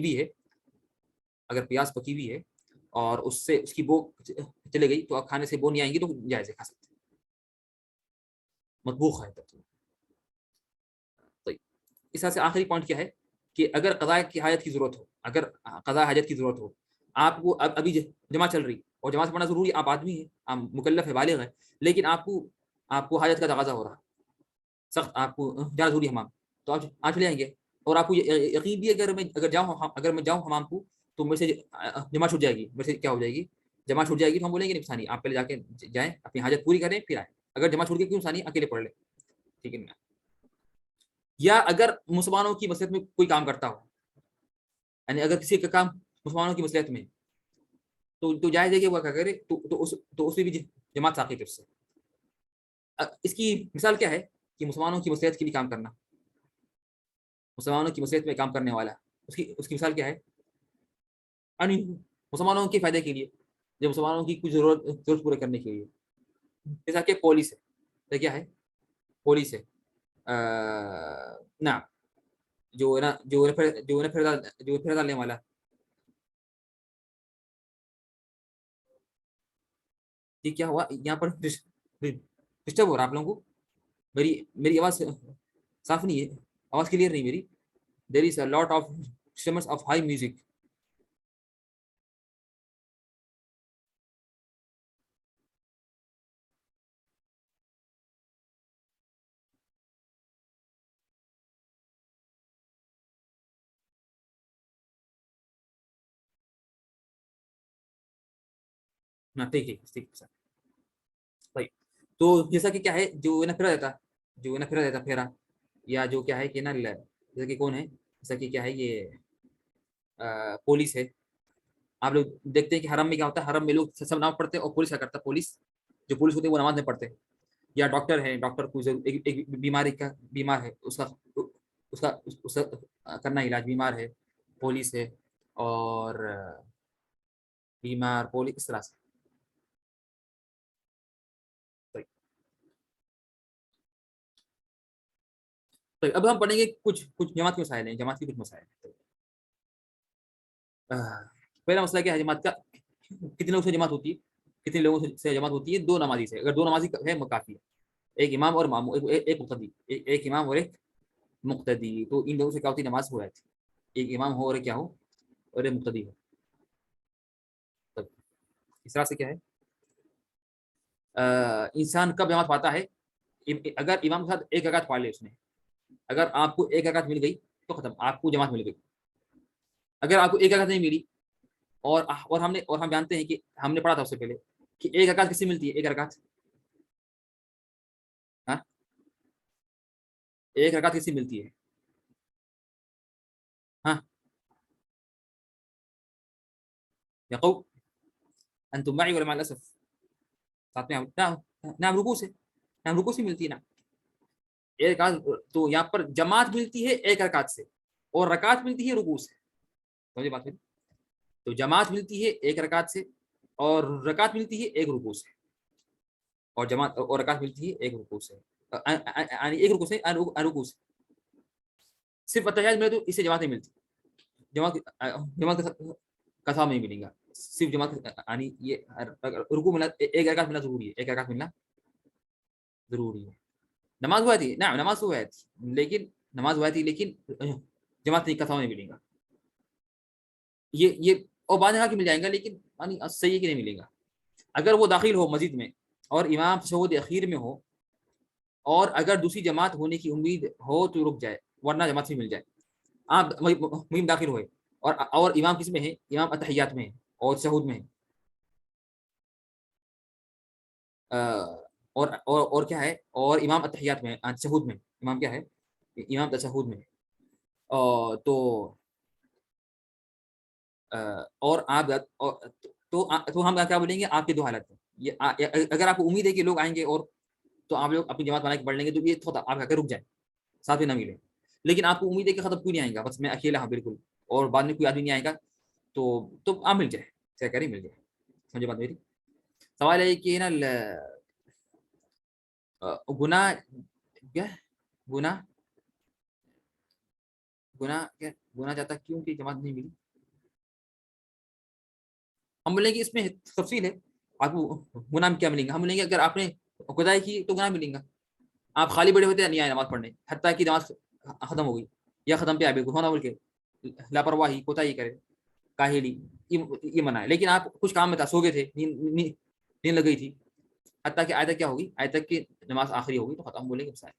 ہوئی ہے اور اس سے اس کی بو چلے گئی تو آپ کھانے سے بو نہیں آئیں گی تو جائز ہے، کھا سکتے ہیں، مطبوخ ہے. طيب اس طرح سے آخری پوائنٹ کیا ہے کہ اگر قضاء کی حاجت کی ضرورت ہو، اگر قضاء حاجت کی ضرورت ہو، آپ کو ابھی جماعت چل رہی اور جماعت پڑھنا ضروری، آپ آدمی ہیں، آپ مکلف ہے، بالغ ہے، لیکن آپ کو حاجت کا تقاضا ہو رہا، سخت آپ کو جانا ضروری ہے حمام، تو آپ چلے آئیں گے. اور آپ کو یقین بھی ہے اگر میں جاؤں حمام کو تو میرے سے جماعت چھوٹ جائے گی، میرے سے کیا ہو جائے گی، جماعت چھوٹ جائے گی. تو ہم بولیں گے نہیں ثانی، آپ پہلے جا کے جائیں، اپنی حاجت پوری کریں پھر آئیں. اگر جماعت چھوٹ گئی کیوں ثانی، اکیلے پڑھ لیں. ٹھیک ہے نا؟ یا اگر مسلمانوں کی مصلحت میں کوئی کام کرتا ہو، یعنی اگر کسی کا کام مسلمانوں کی مصلحت میں تو جائز ہے کہ وہ کیا کرے، تو اس میں بھی جماعت ساقط ہے اس سے. اس کی مثال کیا ہے کہ مسلمانوں کی مصلحت کے لیے کام کرنا، مسلمانوں کی مصلحت میں کام کرنے والا، اس کی مثال کیا ہے، یعنی مسلمانوں کے فائدے کے لیے، جب مسلمانوں کی کچھ ضرورت پورے کرنے کے لیے. جیسا کہ پولیس ہے، کیا ہے، پولیس ہے نا، جو ہے نا پھر ڈالنے والا. یہ کیا ہوا یہاں پر، ڈسٹرب ہو رہا آپ لوگوں کو، میری آواز صاف نہیں ہے، آواز کلیئر نہیں میری. There is a lot of disturbance of high music. ٹھیک ہے ٹھیک ہے سر. تو جیسا کہ کیا ہے، جو نا پھرا دیتا پھیرا، یا جو کیا ہے کہ نا جیسا کہ کون ہے، جیسا کہ کیا ہے یہ پولیس ہے. آپ لوگ دیکھتے ہیں کہ حرم میں کیا ہوتا ہے، حرم میں لوگ سب نماز پڑھتے ہیں اور پولیس کیا کرتا ہے، جو پولیس ہوتے ہیں وہ نماز نہیں پڑھتے. یا ڈاکٹر ہے، ڈاکٹر کو ایک بیمار ہے، اس کا کرنا علاج، بیمار ہے پولیس ہے، اور بیمار پولیس اس طرح سے. تو اب ہم پڑھیں گے کچھ جماعت کے مسائل ہیں، جماعت کے کچھ مسائل ہیں. پہلا مسئلہ کیا ہے جماعت کا، کتنے لوگ سے جماعت ہوتی ہے. کتنے لوگوں سے جماعت ہوتی ہے؟ 2 نمازی سے. اگر 2 نمازی ہے کافی ہے. ایک امام اور ایک مقتدی, ایک امام اور ایک مقتدی. تو ان لوگوں سے کیا ہوتی ہے؟ نماز ہو جاتی. ایک امام ہو اور کیا ہو, اور ایک مقتدی ہو. تب اس طرح سے کیا ہے, انسان کب جماعت پاتا ہے؟ اگر امام کے ساتھ ایک رکعت پڑھ لے اس نے. اگر آپ کو ایک رکعت مل گئی تو ختم, آپ کو جماعت مل گئی. اگر آپ کو ایک رکعت نہیں ملی, اور ہم جانتے ہیں کہ ہم نے پڑھا تھا اس سے پہلے کہ ایک رکعت کس سے ملتی ہے؟ ایک رکعت, ہاں, ایک رکعت کس سے ملتی ہے؟ ہاں, یقو انتم معي ولا مع الاسف؟ ساتھ میں نعم, نعم رکوع سے, نعم رکوع سے ملتی ہے نا ایک رکعت. تو یہاں پر جماعت ملتی ہے ایک رکعت سے, اور رکعت ملتی ہے رکوع سے. سمجھے بات ہے؟ تو جماعت ملتی ہے ایک رکعت سے, اور رکعت ملتی ہے ایک رکوع سے, اور جماعت اور رکعت ملتی ہے ایک رکوع سے, یعنی ایک رکوع سے, رکوع سے. صرف اتحیات میں تو اس سے جماعت نہیں ملتی. جماعت کا ثواب نہیں ملے گا. صرف جماعت یعنی یہ رکوع ملنا, ایک رکعت ملنا ضروری ہے, ایک رکعت ملنا ضروری ہے. نماز ہوا تھی, نعم نماز ہوا تھی, لیکن نماز ہوا تھی لیکن جماعت کا ثواب نہیں ملے گا. یہ اور بعد میں مل جائے گا, لیکن صحیح ہے کہ نہیں ملے گا. اگر وہ داخل ہو مسجد میں اور امام تشہد اخیر میں ہو, اور اگر دوسری جماعت ہونے کی امید ہو تو رک جائے, ورنہ جماعت سے مل جائے. آپ مہم داخل ہوئے اور امام کس میں ہے؟ امام اتحیات میں ہے اور تشہد میں ہے, اور کیا ہے, اور امام اتحیات میں ہے, تشہد میں. امام کیا ہے؟ امام تشہد میں ہے. تو اور آپ تو ہم کیا بولیں گے؟ آپ کی 2 حالت ہے. اگر آپ کو امید ہے کہ لوگ آئیں گے اور تو آپ لوگ اپنی جماعت بنا کے پڑھ لیں گے, تو یہ تھوڑا آپ کا رک جائے, ساتھ میں نہ ملے. لیکن آپ کو امید ہے کہ ختم کوئی نہیں آئے گا, بس میں اکیلا ہوں بالکل, اور بعد میں کوئی آدمی نہیں آئے گا, تو آپ مل جائے, کیا کریں, مل جائے. سمجھے بات میری؟ سوال ہے کہ نا گناہ کیا, گناہ کیا, گناہ جاتا کیوں کہ جماعت نہیں ملی. ہم بولیں گے اس میں تفصیل ہے, آپ کو گناہ میں کیا ملیں گا. ہم بولیں گے اگر آپ نے خدائی کی تو گناہ ملیں گا. آپ خالی بڑے ہوتے ہیں, نہیں آئے نماز پڑھنے, حتیٰ کہ نماز ختم ہو گئی یا ختم پہ آئے ہونا بول کے لاپرواہی کوتاہی کرے, کاہلی, یہ منع ہے. لیکن آپ کچھ کام میں تھا, سو گئے تھے, نیند لگ گئی تھی, حتیٰ کہ آئے تک کیا ہوگی, آئے تک کہ نماز آخری ہوگی تو ختم, بولیں گے مسائل.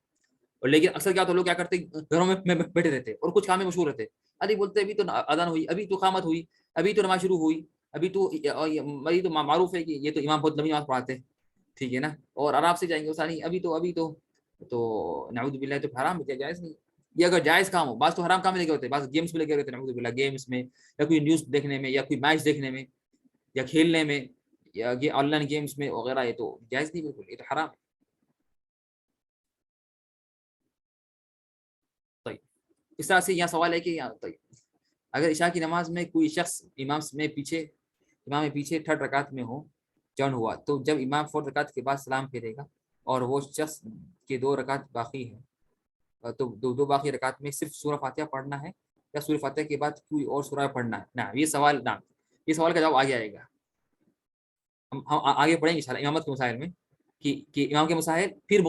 اور لیکن اکثر کیا تو لوگ کیا کرتے, گھروں میں بیٹھے رہتے اور کچھ کام میں مشہور رہتے. ابھی بولتے ابھی تو اذان ہوئی, ابھی تو قامت ہوئی, ابھی تو نماز شروع ہوئی, ابھی تو معروف ہے کہ یہ تو امام بہت لمبی نماز پڑھاتے ہیں, ٹھیک ہے نا, اور آرام سے جائیں گے. وسا نہیں, ابھی تو نعوذ باللہ, تو حرام ہے, جائز نہیں. یہ اگر جائز کام ہو, بعض تو حرام کام میں لگے ہوتے ہیں, بعض گیمس میں لگے ہوتے ہیں, نعوذ باللہ, گیمس میں, یا کوئی نیوز دیکھنے میں, یا کوئی میچ دیکھنے میں, یا کھیلنے میں, یا آن لائن گیمس میں وغیرہ, یہ تو جائز نہیں بالکل, یہ تو حرام ہے. طيب اس طرح سے یہاں سوال ہے کہ طيب اگر عشاء کی نماز میں کوئی شخص امام پیچھے 3rd رکعت میں ہو, جان ہوا, تو جب امام 4 رکعت کے بعد سلام پھیرے گا اور وہ شخص کے 2 رکعت باقی ہیں, تو دو باقی رکعت میں صرف سورہ فاتحہ پڑھنا ہے یا سورہ فاتحہ کے بعد کوئی اور سورہ پڑھنا ہے؟ نا یہ سوال کا جواب آگے آئے گا. ہم آگے پڑھیں گے انشاءاللہ امامت کے مسائل میں کہ امام کے مسائل, پھر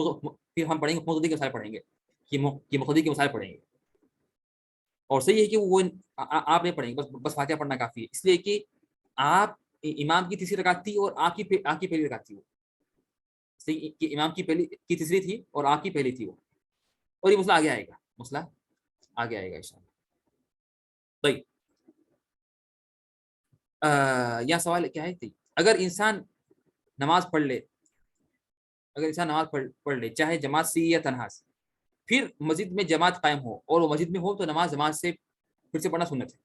ہم پڑھیں گے مقتدی کے مسائل, پڑھیں گے کہ مقتدی کے مسائل پڑھیں گے. اور صحیح ہے کہ وہ آپ نہیں پڑھیں گے, بس فاتحہ پڑھنا کافی ہے, اس لیے کہ آپ امام کی تیسری رکعت تھی اور آپ کی پہلی رکعت تھی. وہ صحیح کہ امام کی تیسری تھی اور آپ کی پہلی تھی وہ, اور یہ مسئلہ آگے آئے گا, انشاءاللہ. طيب یہ سوال کیا ہے, اگر انسان نماز پڑھ لے چاہے جماعت سے یا تنہا سے, پھر مسجد میں جماعت قائم ہو اور وہ مسجد میں ہو, تو نماز جماعت سے پھر سے پڑھنا سنت ہے.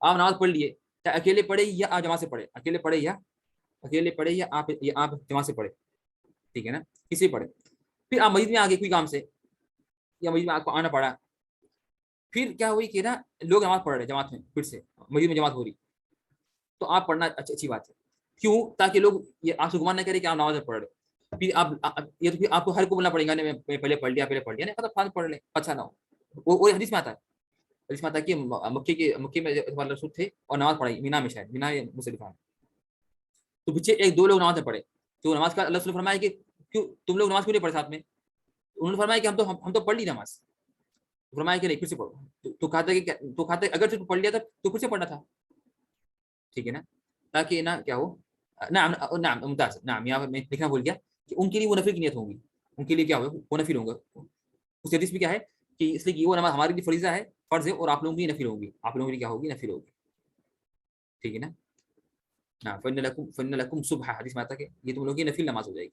آپ نماز پڑھ لیے, چاہے اکیلے پڑھے یا آپ جماعت سے پڑھے, یا آپ جماعت سے پڑھے, ٹھیک ہے نا, کسی پڑھے. پھر آپ مسجد میں آگے کوئی کام سے, یا مسجد میں آپ کو آنا پڑا, پھر کیا ہوئی کہ نا لوگ نماز پڑھ رہے جماعت میں, پھر سے مسجد میں جماعت ہو رہی, تو آپ پڑھنا اچھی بات ہے. کیوں؟ تاکہ لوگ یہ آپ سے گمان نہ کرے کہ آپ نماز میں پڑھ رہے. پھر آپ کو ہر کو بولنا پڑے گا, میں پہلے پڑھ لیا, نہیں پڑھ لیں, اچھا نہ ہو. وہ حدیث میں آتا ہے, کہ مکے میں رسول تھے اور نماز پڑھائی مینا میں, شاید مینا مصطلفہ میں. تو پیچھے ایک دو لوگ نماز میں پڑھے، تو نماز کا اللہ صلی اللہ فرمایا کہ کیوں تم لوگ نماز کیوں نہیں پڑھے ساتھ میں؟ انہوں نے فرمایا کہ ہم تو پڑھ لی نماز. فرمایا کہ نہیں پھر سے پڑھو. تو کہتا ہے اگر تو پڑھ لیا تھا تو پھر سے پڑھنا تھا، ٹھیک ہے نا، تاکہ نا کیا ہو. نعم نعم ممتاز. نعم یہاں میں لکھنا بھول گیا کہ ان کے لیے وہ نفل کی نیت ہوگی، ان کے لیے کیا ہوگا وہ نفل ہوں گا. اس حدیث میں کیا ہے کہ اس لیے کہ وہ نماز ہمارے لیے فریضہ ہے، فرض ہے، اور آپ لوگوں کی نفل ہوگی، آپ لوگوں کے لیے کیا ہوگی نفل ہوگی، ٹھیک ہے نا. ہاں فن لکم صبح حدیث میں آتا ہے کہ یہ تم لوگوں کی نفل نماز ہو جائے گی.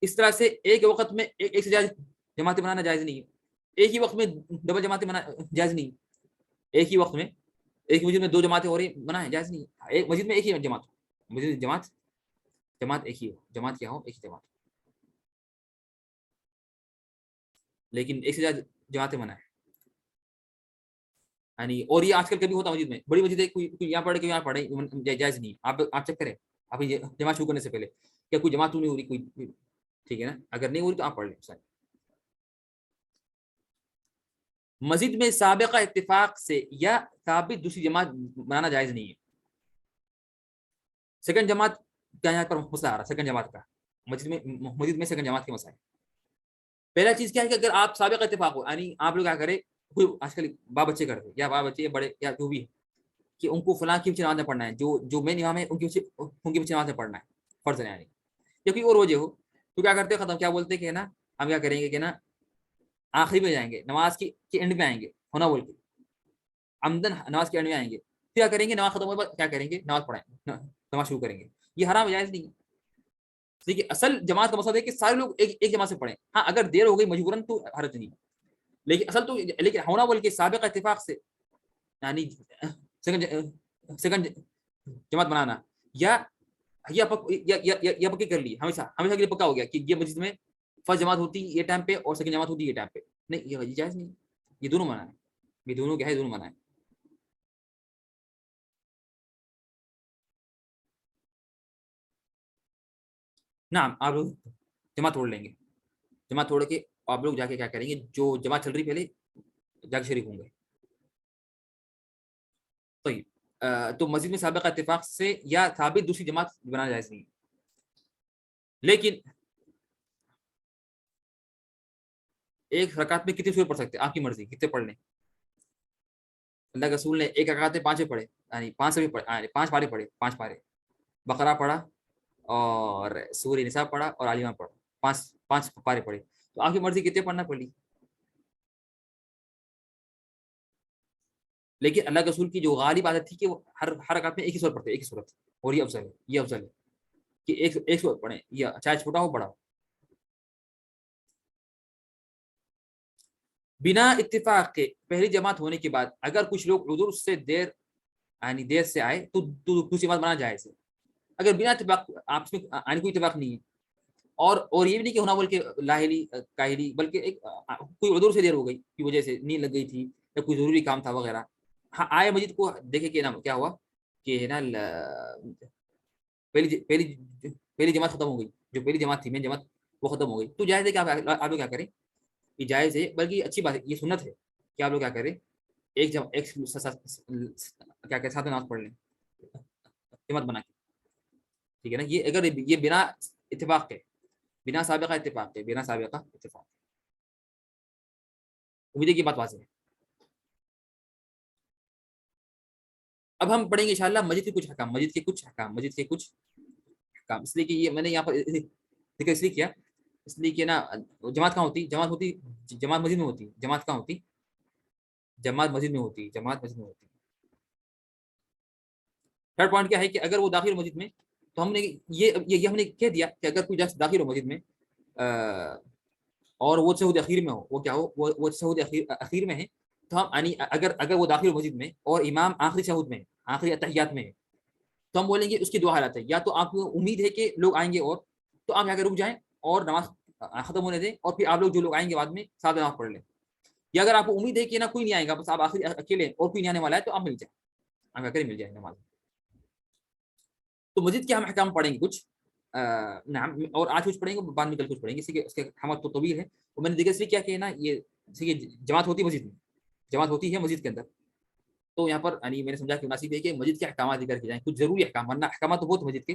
اس طرح سے ایک وقت میں ایک سے زیادہ جماعتیں بنانا جائز نہیں ہے. ایک ہی وقت میں ڈبل جماعتیں بنانا جائز نہیں. ایک ہی وقت میں ایک مسجد میں دو جماعتیں ہو رہی بنا ہے جائز نہیں. ایک مسجد میں ایک ہی جماعت ہو، مسجد جماعت ایک ہی ہو، جماعت کیا ہو ایک ہی جماعت، لیکن ایک سے زیادہ جماعتیں منع ہے. یعنی اور یہ آج کل کبھی ہوتا مسجد میں، بڑی مسجد ہے، کوئی یہاں پڑھے کوئی یہاں پڑھے، جائز نہیں. آپ چیک کریں آپ جماعت شروع کرنے سے پہلے کیا کوئی جماعت نہیں ہو رہی کوئی، ٹھیک ہے نا. اگر نہیں ہو رہی تو آپ پڑھ لیں. مسجد میں سابقہ اتفاق سے یا ثابت دوسری جماعت بنانا جائز نہیں ہے. سیکنڈ جماعت کا یہاں پر مسئلہ آ رہا ہے، سیکنڈ جماعت کا مسجد میں سیکنڈ جماعت کے مسائل. پہلا چیز کیا ہے کہ اگر آپ سابقہ اتفاق ہو، یعنی آپ لوگ کیا کریں، کوئی آج کل باپ بچے کرتے یا باپ بچے بڑے یا جو بھی ہے کہ ان کو فلاں کی پیچھے نماز میں پڑھنا ہے، جو مین امام ہے ان کے پیچھے نماز میں پڑھنا ہے، فرض ہے. یعنی یا کوئی اور وجہ ہو تو کیا کرتے ختم، کیا بولتے کہ نا ہم کیا کریں گے کہ نا آخری میں جائیں گے، نماز کی اینڈ میں آئیں گے ہونا بول کے، عمدن نماز کے اینڈ میں آئیں گے، کیا کریں گے نماز ختم ہونے پر کیا کریں گے نماز پڑھائیں، نماز شروع کریں گے. یہ حرام جائز نہیں ہے. دیکھیے اصل جماعت کا مقصد ہے کہ سارے لوگ ایک جماعت سے پڑھیں. ہاں اگر دیر ہو گئی مجبوراً تو حرج نہیں، لیکن اصل تو لیکن ہونا بول کے سابقہ اتفاق سے، یعنی سیکنڈ جماعت بنانا یا پکی کر لی، ہمیشہ کے لیے پکا ہو گیا کہ یہ مسجد میں فرسٹ جماعت ہوتی یہ ٹائم پہ اور سیکنڈ جماعت ہوتی یہ ٹائم پہ. نہیں یہ جائز نہیں، یہ دونوں منع ہے، یہ دونوں کیا ہے دونوں منع ہے. نعم آپ لوگ جماعت توڑ لیں گے، جماعت توڑ کے آپ لوگ جا کے کیا کریں گے، جو جماعت چل رہی پہلے جا کے شریک ہوں گے. طيب تو مسجد میں سابقہ اتفاق سے یا ثابت دوسری جماعت بنانا جائز نہیں. لیکن ایک رکعت میں کتنی سورت پڑھ سکتے ہیں آپ کی مرضی، کتنے پڑھ لیں. اللہ کے رسول نے ایک رکعت میں 5 پڑھے، یعنی 5 سے بھی پڑھے، یعنی 5 پارے پڑھے، 5 پارے بقرہ پڑھا اور سورہ نساء پڑھا اور آل عمران پڑھا، 5 پارے پڑھے. تو آپ کی مرضی کتنے پڑھنا پڑی. لیکن اللہ کے رسول کی جو غالب عادت تھی کہ وہ ہر رکعت میں ایک ہی سورت پڑھتے، ایک ہی سورت، اور یہ افضل ہے، یہ افضل ہے کہ ایک سورت پڑھیں، یا چاہے چھوٹا ہو بڑا ہو. بنا اتفاق کے پہلی جماعت ہونے کے بعد اگر کچھ لوگ عذر سے دیر سے آئے تو دوسری جماعت بنا جائز ہے. اگر بنا اتفاق آپ میں کوئی اتفاق نہیں ہے، اور یہ بھی نہیں کہ ہونا بول کے لاہلی کاہلی، بلکہ ایک کوئی عذر سے دیر ہو گئی کی وجہ سے نیند لگ گئی تھی یا کوئی ضروری کام تھا وغیرہ. ہاں آئے مسجد کو دیکھے کہ نا کیا ہوا کہ نا پہلی جماعت ختم ہو گئی، جو پہلی جماعت تھی مین جماعت وہ ختم ہو گئی، تو جائز ہے کہ آپ لوگ کیا کریں، یہ جائز ہے، بلکہ یہ اچھی بات ہے، یہ سنت ہے کہ آپ لوگ کیا کریں ایک کیا کہ ساتھ نماز پڑھ لیں جماعت بنا کے، ٹھیک ہے نا. یہ اگر یہ بنا اتفاق کے، بنا سابقہ اتفاق کے، بنا سابقہ اتفاق. امید ہے کہ بات واضح ہے. اب ہم پڑھیں گے انشاءاللہ مسجد کے کچھ حکام، مسجد کے کچھ حکام. اس لیے کہ یہ میں نے یہاں پر ذکر اس لیے کیا، اس لیے کہ نا جماعت کہاں ہوتی، جماعت مسجد میں ہوتی، جماعت کہاں ہوتی، جماعت مسجد میں ہوتی، جماعت مسجد میں ہوتی. تھرڈ پوائنٹ کیا ہے کہ اگر وہ داخل ہو مسجد میں تو ہم نے یہ ہم نے کہہ دیا کہ اگر کوئی شخص داخل ہو مسجد میں اور وہ تشہد اخیر میں ہو، وہ کیا ہو وہ تشہد اخیر میں ہے، تو ہم یعنی اگر وہ داخل ہو مسجد میں اور امام آخری تشہد میں ہے، آخری اتحیات میں ہے، تو ہم بولیں گے اس کی 2 حالات ہے، یا تو آپ کو امید ہے کہ لوگ آئیں گے اور تو آپ یہاں کے رک جائیں اور نماز ختم ہونے دیں، اور پھر آپ لوگ جو لوگ آئیں گے بعد میں ساتھ نماز پڑھ لیں. یا اگر آپ کو امید ہے کہ نا کوئی نہیں آئے گا، بس آپ آخری اکیلے اور کوئی نہیں آنے والا ہے، تو آپ مل جائیں، آپ کیا کریں مل جائیں نماز. تو مسجد کے ہم احکام پڑھیں گے کچھ، نعم، اور آج کچھ پڑھیں گے، بعد میں کل کچھ پڑھیں گے، اسی کے اس کے احکامات تو طویل ہے. اور میں نے دیکھا اس لیے کیا کہ نا یہ جماعت ہوتی ہے مسجد میں، جماعت ہوتی ہے مسجد کے اندر، تو یہاں پر یعنی میں نے سمجھا کہ مناسب ہے کہ مسجد کے احکامات ذکر کیے جائیں، کچھ ضروری احکام، ورنہ احکامات تو بہت مسجد کے،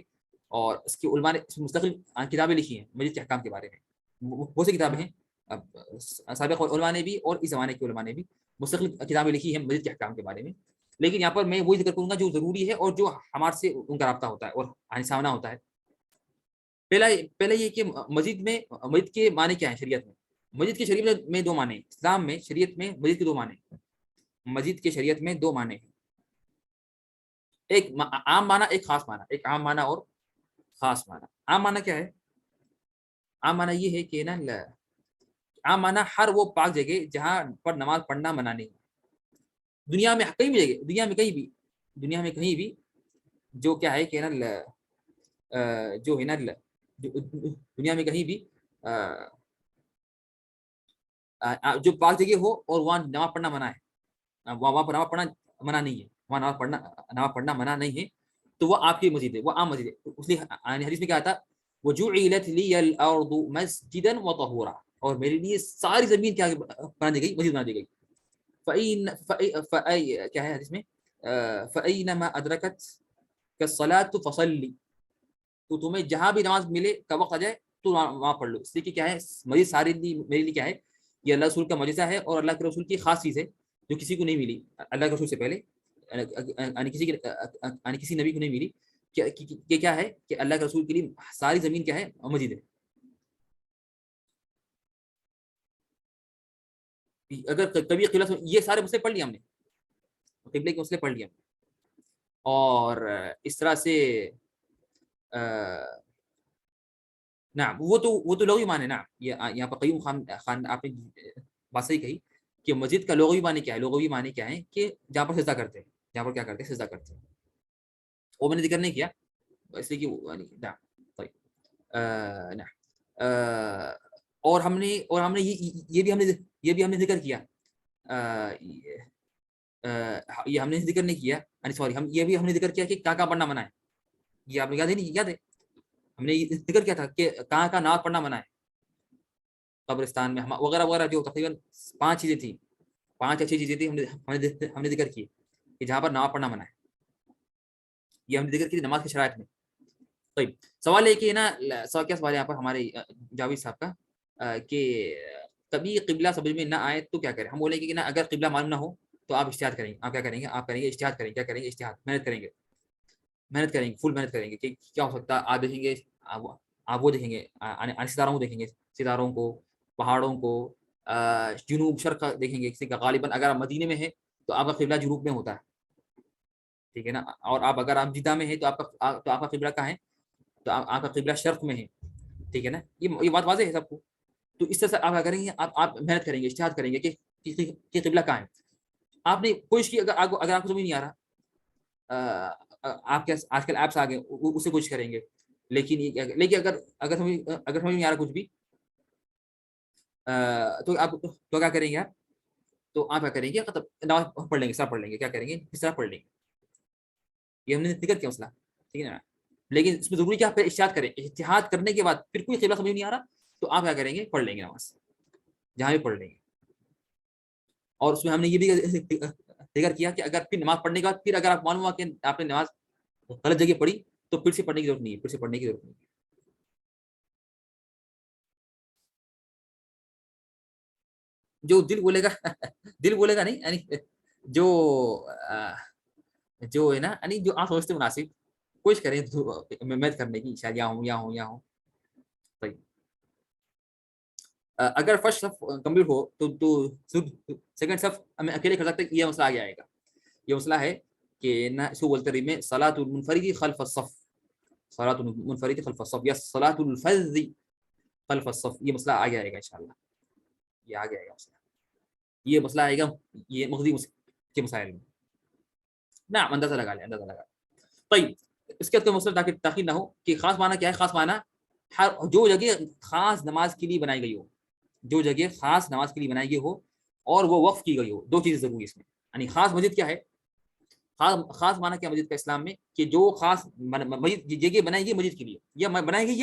اور اس کی علماء نے مستقل کتابیں لکھی ہیں مسجد کے احکام کے بارے میں، بہت سی کتابیں ہیں، سابق علماء نے بھی اور اس زمانے کے علماء نے بھی مستقل کتابیں لکھی ہیں مسجد کے احکام کے بارے میں، لیکن یہاں پر میں وہی ذکر کروں گا جو ضروری ہے اور جو ہمارے سے ان کا رابطہ ہوتا ہے اور سامنا ہوتا ہے۔ پہلا یہ کہ مسجد کے معنی کیا ہیں شریعت میں؟ مسجد کی شریعت میں دو معنی، اسلام میں شریعت میں مسجد کے دو معنی، مسجد کے شریعت میں دو معنی ہیں، ایک عام معنی، ایک خاص معنی، ایک عام معنی اور خاص معنی۔ عام معنی کیا ہے؟ عام معنی یہ ہے کہ نا عام معنی ہر وہ پاک جگہ جہاں پر نماز پڑھنا منع نہیں، دنیا میں کہیں بھی جگہ، دنیا میں کہیں بھی جو کیا ہے کہ نا جو ہے نا دنیا میں کہیں بھی جو پاک جگہ ہو اور وہاں نماز پڑھنا منع ہے، وہاں پر نماز پڑھنا منع نہیں ہے، وہاں نماز پڑھنا منع نہیں ہے، تو وہ آپ کی مسجد ہے، وہ عام مسجد ہے۔ اس لیے حدیث میں کیا آتا؟ وَجُعِلَتْ لِيَ الْأَرْضُ مَسْجِدًا وَطَهُورًا، اور میرے لیے ساری زمین کیا بنا دی گئی؟ مسجد بنا دی گئی۔ کیا ہے حدیث میں؟ فَأَيْنَمَا أَدْرَكَتْكَ الصَّلَاةُ فَصَلِّ، تو تمہیں جہاں بھی نماز ملے کا وقت آ جائے تو وہاں پڑھ لو۔ اس لیے کہ کیا ہے، مسجد سارے میرے لیے کیا ہے؟ یہ اللہ رسول کا معجزہ ہے اور اللہ کے رسول کی خاص چیز ہے جو کسی کو نہیں ملی، اللہ کے رسول سے پہلے کسی نبی کو نہیں ملی، کہ کیا ہے کہ اللہ کے رسول کے لیے ساری زمین کیا ہے؟ مسجد ہے۔ اگر کبھی قبلہ یہ سارے مسئلے پڑھ لیا ہم نے، قبلے کے مسئلے پڑھ لیا، اور اس طرح سے نعم وہ تو لغوی معنی، نعم یہاں پر قیوم خان آپ نے بات صحیح کہی کہ مسجد کا لغوی معنی کیا ہے؟ لغوی معنی کیا ہے کہ جہاں پر سجدہ کرتے ہیں، جہاں پر کیا کرتے ہیں؟ سجدہ کرتے ہیں، وہ میں نے ذکر نہیں کیا اس لیے کہ نعم طيب نعم اور ہم نے یہ بھی ہم نے ذکر کیا، یہ ہم نے ذکر نہیں کیا، سوری ہم نے ذکر کیا کہ کہاں پڑھنا منع ہے، یہ آپ نے یاد ہے نہیں؟ یاد ہے ہم نے ذکر کیا تھا کہ کہاں نماز پڑھنا منع ہے؟ قبرستان میں وغیرہ وغیرہ، جو تقریباً 5 چیزیں تھیں، 5 اچھی چیزیں تھیں، ہم نے ذکر کی کہ جہاں پر نماز پڑھنا منع ہے، یہ ہم نے ذکر کی نماز کی شرائط میں۔ طيب سوال ہے کہ نا کیا سوال ہے یہاں پر ہمارے جاوید صاحب کا کہ کبھی قبلہ سمجھ میں نہ آئے تو کیا کریں؟ ہم بولیں گے کہ نا اگر قبلہ معلوم نہ ہو تو آپ اجتہاد کریں گے، آپ کیا کریں گے؟ آپ کریں گے اجتہاد کریں گے، کیا کریں گے؟ اجتہاد، محنت کریں گے، فل محنت کریں گے کہ کیا ہو سکتا ہے۔ آپ دیکھیں گے، آپ وہ دیکھیں گے، ستاروں کو دیکھیں گے، ستاروں کو، پہاڑوں کو، جنوب شرق دیکھیں گے کسی کا، غالباً اگر آپ مدینے میں ہیں تو آپ کا قبلہ جنوب میں ہوتا ہے، ٹھیک ہے نا، اور اگر آپ جدہ میں ہیں تو آپ کا قبلہ کہاں ہے؟ تو آپ کا قبلہ شرق میں ہے، ٹھیک ہے نا، یہ بات واضح ہے سب کو۔ تو اس طرح سے آپ کیا کریں گے؟ آپ محنت کریں گے، اجتہاد کریں گے کہ قبلہ کہاں ہے۔ آپ نے کوشش کی، اگر آپ کو سمجھ نہیں آ رہا، آپ کے آج کل ایپس آ گئے، اس سے کوشش کریں گے، لیکن اگر سمجھ نہیں آ رہا کچھ بھی، تو آپ تو کیا کریں گے؟ تو آپ کیا کریں گے؟ نماز پڑھ لیں گے، سب پڑھ لیں گے، کیا کریں گے؟ اس طرح پڑھ لیں گے۔ یہ ہم نے ذکر کیا مسئلہ، ٹھیک ہے نا، لیکن اس میں ضروری کیا؟ پھر اجتہاد کریں، اجتہاد کرنے کے بعد پھر کوئی قبلہ سمجھ نہیں آ رہا تو آپ کیا کریں گے؟ پڑھ لیں گے نماز، جہاں بھی پڑھ لیں گے۔ اور اس میں ہم نے یہ بھی ذکر کیا کہ اگر پھر نماز پڑھنے کے بعد پھر اگر آپ معلوم ہوا کہ آپ نے نماز غلط جگہ پڑھی تو پھر سے پڑھنے کی ضرورت نہیں ہے، پھر سے پڑھنے کی ضرورت نہیں ہے۔ جو دل بولے گا دل بولے گا نہیں، یعنی جو جو ہے نا، یعنی جو آپ سمجھتے مناسب، کوشش کریں محنت کرنے کی، شاید یا ہوں۔ طيب اگر فرسٹ صف کمپلیٹ ہو تو سیکنڈ صف ہمیں اکیلے کر سکتے ہیں، یہ مسئلہ آگے آئے گا۔ یہ مسئلہ ہے کہ نہ سو بولتے میں صلاۃ المنفرد خلف الصف، صلاۃ المنفرد خلف الصف یا صلاۃ الفذ خلف الصف، یہ مسئلہ آگے آئے گا انشاءاللہ، یہ آگے آئے گا مسئلہ، یہ مسئلہ آئے گا یہ مغزی کے مسائل میں، نعم اندازہ لگا لیں، اندازہ لگا لیں۔ طيب اس کے تو مسئلہ تاخیر نہ ہو کہ خاص معنی کیا ہے؟ خاص معنی جو جگہ خاص نماز کے لیے بنائی گئی ہو، جو جگہ خاص نماز کے لیے بنائی گئی ہو اور وہ وقف کی گئی ہو، دو چیزیں ضروری اس میں، یعنی خاص مسجد کیا ہے؟ خاص معنی کیا مسجد کا اسلام میں؟ کہ جو خاص جگہ بنائی گئی مسجد کے لیے، یا بنائی گئی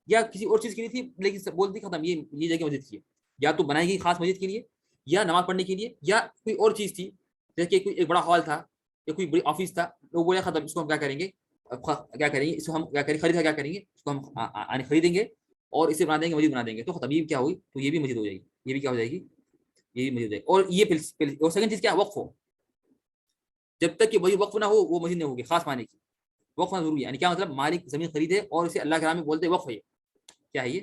یا کسی اور چیز کے لیے تھی لیکن بولتی ختم یہ جگہ مسجد کی ہے، یا تو بنائی گئی خاص مسجد کے لیے یا نماز پڑھنے کے لیے، یا کوئی اور چیز تھی جیسے کوئی ایک بڑا ہال تھا یا کوئی بڑی آفس تھا، لوگ بولے ختم، اس کو ہم کیا کریں گے، کیا کریں گے، اس کو ہم کیا کریں، خریدا کیا کریں گے، اس کو ہم خریدیں گے اور اسے بنا دیں گے، مسجد بنا دیں گے، تو ختم، یہ کیا ہوئی، تو یہ بھی مسجد ہو جائے گی، یہ بھی کیا ہو جائے گی، یہ بھی مسجد ہو جائے گی. اور یہ اور سیکنڈ چیز کیا ہے، وقف ہو. جب تک کہ وہی وقف نہ ہو وہ مسجد نہیں ہوگی. خاص معنی کی وقف ہونا ضروری ہے. یعنی کیا مطلب، مالک زمین خریدے اور اسے اللہ کے نام میں بولتے وقف ہے. کیا ہے یہ،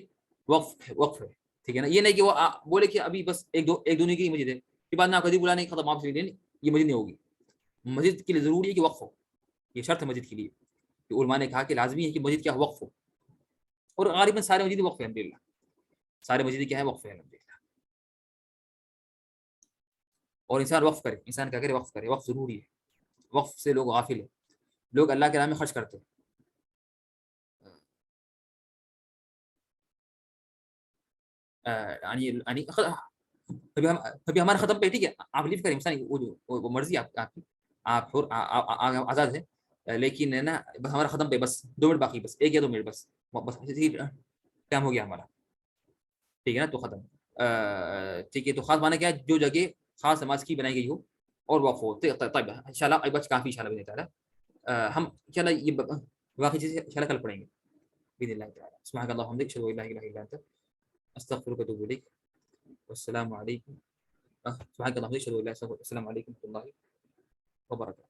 وقف ہے، وقف ہے. ٹھیک ہے نا. یہ نہیں کہ وہ بولے کہ ابھی بس ایک دو کی مسجد ہے، پھر بعد میں کبھی بلا نہیں، ختم، آپ سے یہ مسجد نہیں ہوگی. مسجد کے لیے ضروری ہے کہ وقف ہو. یہ شرط ہے مسجد کے لیے. کہ علماء نے کہا کہ لازمی ہے کہ مسجد کیا وقف ہو. اور غالباً سارے مسجد وقف ہے الحمدللہ. سارے مسجد کیا ہے، وقف ہے الحمدللہ. اور انسان وقف کرے، انسان کیا کرے، وقف کرے. وقف ضروری ہے. وقف سے لوگ غافل ہیں. لوگ اللہ کے نام میں خرچ کرتے ہیں. ابھی ہمارا ختم پہ ٹھیک ہے، آپ لیو کریں، انسان وہ مرضی آپ کی، آپ آزاد ہے. لیکن ہے نا ہمارا ختم پہ بس 2 منٹ باقی، بس 1 یا 2 منٹ بس، بس ٹائم ہو گیا ہمارا. ٹھیک ہے نا، تو ختم. ٹھیک ہے. تو خاص معنی کیا ہے، جو جگہ خاص نماز کی بنائی گئی ہو اور وقف ہو. طيب ان شاء اللہ بچ کافی ان شاء اللہ باذن تعالی. ہم ان شاء اللہ یہ باقی چیزیں ان شاء اللہ کل پڑھیں گے باذن اللہ تعالی. سبحانك اللهم وبحمدك اشهد ان لا اله الا انت استغفرك واتوب اليك. والسلام عليكم. سبحانك اللهم وبحمدك اشهد ان لا اله الا انت السلام عليكم ورحمه الله وبركاته.